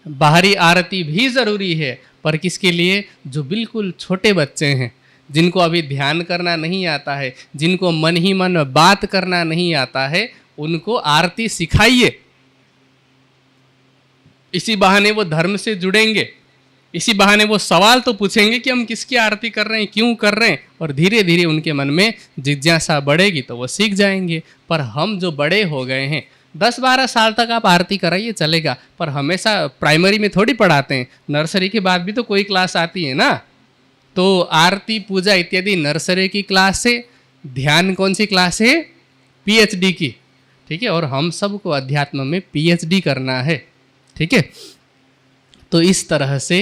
बाहरी आरती भी जरूरी है, पर किसके लिए? जो बिल्कुल छोटे बच्चे हैं, जिनको अभी ध्यान करना नहीं आता है, जिनको मन ही मन बात करना नहीं आता है, उनको आरती सिखाइए। इसी बहाने वो धर्म से जुड़ेंगे, इसी बहाने वो सवाल तो पूछेंगे कि हम किसकी आरती कर रहे हैं, क्यों कर रहे हैं, और धीरे धीरे उनके मन में जिज्ञासा बढ़ेगी तो वो सीख जाएंगे। पर हम जो बड़े हो गए हैं, 10-12 साल तक आप आरती कराइए चलेगा, पर हमेशा प्राइमरी में थोड़ी पढ़ाते हैं, नर्सरी के बाद भी तो कोई क्लास आती है ना। तो आरती पूजा इत्यादि नर्सरी की क्लास है, ध्यान कौन सी क्लास है? PhD की, ठीक है। और हम सबको अध्यात्म में PhD करना है, ठीक है। तो इस तरह से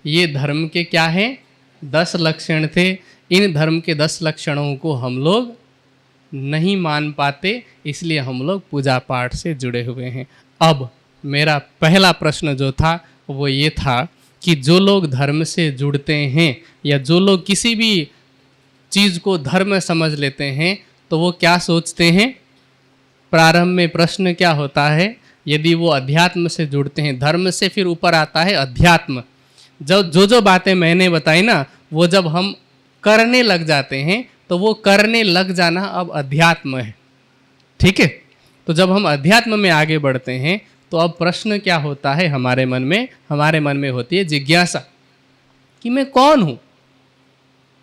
ये धर्म के क्या हैं? 10 लक्षण थे। इन धर्म के 10 लक्षणों को हम लोग नहीं मान पाते, इसलिए हम लोग पूजा पाठ से जुड़े हुए हैं। अब मेरा पहला प्रश्न जो था वो ये था कि जो लोग धर्म से जुड़ते हैं या जो लोग किसी भी चीज़ को धर्म समझ लेते हैं तो वो क्या सोचते हैं? प्रारंभ में प्रश्न क्या होता है? यदि वो अध्यात्म से जुड़ते हैं, धर्म से फिर ऊपर आता है अध्यात्म। जो बातें मैंने बताई ना, वो जब हम करने लग जाते हैं तो वो करने लग जाना अब अध्यात्म है, ठीक है। तो जब हम अध्यात्म में आगे बढ़ते हैं तो अब प्रश्न क्या होता है हमारे मन में? हमारे मन में होती है जिज्ञासा कि मैं कौन हूँ,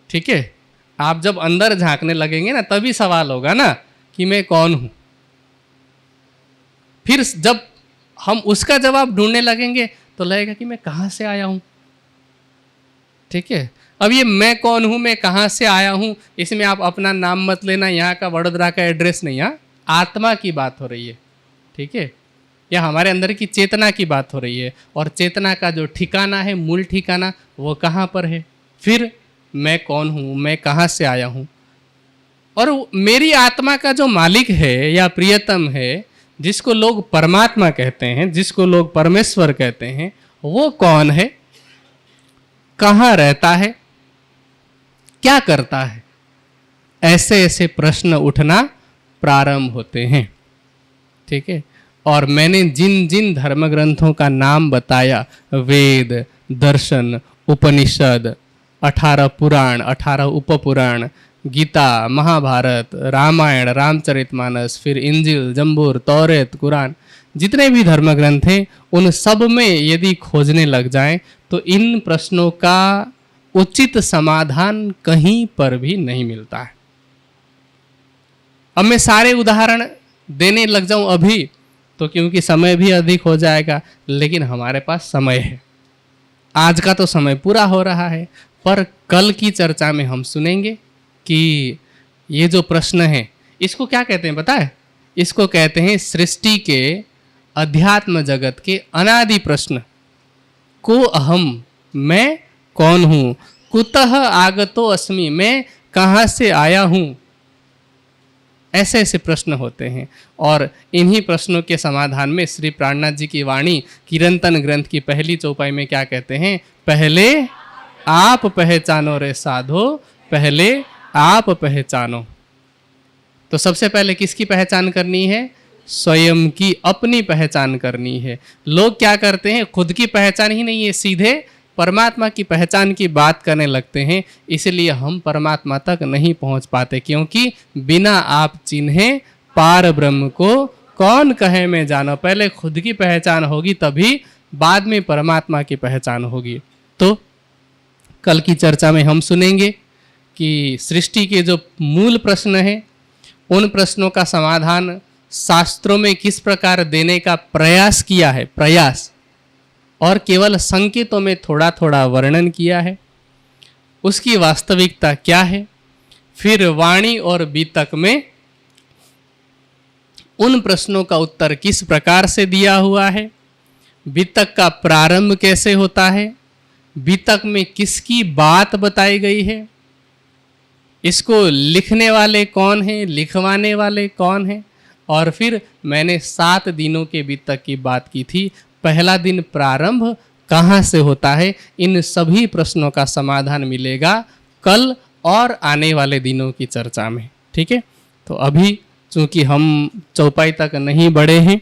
ठीक है। आप जब अंदर झांकने लगेंगे ना तभी सवाल होगा ना कि मैं कौन हूँ। फिर जब हम उसका जवाब ढूंढने लगेंगे तो लगेगा कि मैं कहाँ से आया हूँ, ठीक है। अब ये मैं कौन हूँ, मैं कहाँ से आया हूँ, इसमें आप अपना नाम मत लेना, यहाँ का वडोदरा का एड्रेस नहीं, यहाँ आत्मा की बात हो रही है, ठीक है। या हमारे अंदर की चेतना की बात हो रही है, और चेतना का जो ठिकाना है, मूल ठिकाना, वो कहाँ पर है। फिर मैं कौन हूँ, मैं कहाँ से आया हूँ, और मेरी आत्मा का जो मालिक है या प्रियतम है, जिसको लोग परमात्मा कहते हैं, जिसको लोग परमेश्वर कहते हैं, वो कौन है, कहाँ रहता है, क्या करता है। ऐसे ऐसे प्रश्न उठना प्रारंभ होते हैं, ठीक है। और मैंने जिन जिन धर्म ग्रंथों का नाम बताया, वेद, दर्शन, उपनिषद, 18 पुराण, 18 उपपुराण, गीता, महाभारत, रामायण, रामचरितमानस, फिर इंजिल, जंबूर, तौरेत, कुरान, जितने भी धर्म ग्रंथ हैं उन सब में यदि खोजने लग जाएं तो इन प्रश्नों का उचित समाधान कहीं पर भी नहीं मिलता है। अब मैं सारे उदाहरण देने लग जाऊं अभी तो क्योंकि समय भी अधिक हो जाएगा, लेकिन हमारे पास समय है, आज का तो समय पूरा हो रहा है। पर कल की चर्चा में हम सुनेंगे कि ये जो प्रश्न है इसको क्या कहते हैं पता है? इसको कहते हैं सृष्टि के, अध्यात्म जगत के अनादि प्रश्न। को अहम, मैं कौन हूँ, कुतः आगतो अस्मि, मैं कहाँ से आया हूँ। ऐसे ऐसे प्रश्न होते हैं, और इन्हीं प्रश्नों के समाधान में श्री प्राणनाथ जी की वाणी किरंतन ग्रंथ की पहली चौपाई में क्या कहते हैं? पहले आप पहचानो रे साधो, पहले आप पहचानो। तो सबसे पहले किसकी पहचान करनी है? स्वयं की, अपनी पहचान करनी है। लोग क्या करते हैं, खुद की पहचान ही नहीं है, सीधे परमात्मा की पहचान की बात करने लगते हैं। इसलिए हम परमात्मा तक नहीं पहुंच पाते, क्योंकि बिना आप चिन्हे पार ब्रह्म को कौन कहे मैं जानो। पहले खुद की पहचान होगी, तभी बाद में परमात्मा की पहचान होगी। तो कल की चर्चा में हम सुनेंगे कि सृष्टि के जो मूल प्रश्न हैं उन प्रश्नों का समाधान शास्त्रों में किस प्रकार देने का प्रयास किया है, प्रयास, और केवल संकेतों में थोड़ा थोड़ा वर्णन किया है, उसकी वास्तविकता क्या है। फिर वाणी और बीतक में उन प्रश्नों का उत्तर किस प्रकार से दिया हुआ है, वितक का प्रारंभ कैसे होता है, वितक में किसकी बात बताई गई है, इसको लिखने वाले कौन हैं, लिखवाने वाले कौन हैं, और फिर मैंने 7 दिनों के वितक की बात की थी। पहला दिन प्रारंभ कहाँ से होता है, इन सभी प्रश्नों का समाधान मिलेगा कल और आने वाले दिनों की चर्चा में। ठीक है, तो अभी चूंकि हम चौपाई तक नहीं बढ़े हैं,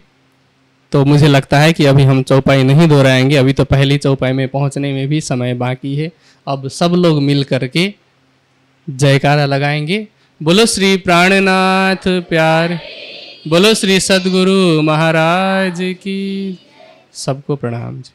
तो मुझे लगता है कि अभी हम चौपाई नहीं दोहराएंगे। अभी तो पहली चौपाई में पहुंचने में भी समय बाकी है। अब सब लोग मिल करके जयकारा लगाएंगे। बोलो श्री प्राणनाथ प्यार, बोलो श्री सद्गुरु महाराज की। सबको प्रणाम जी।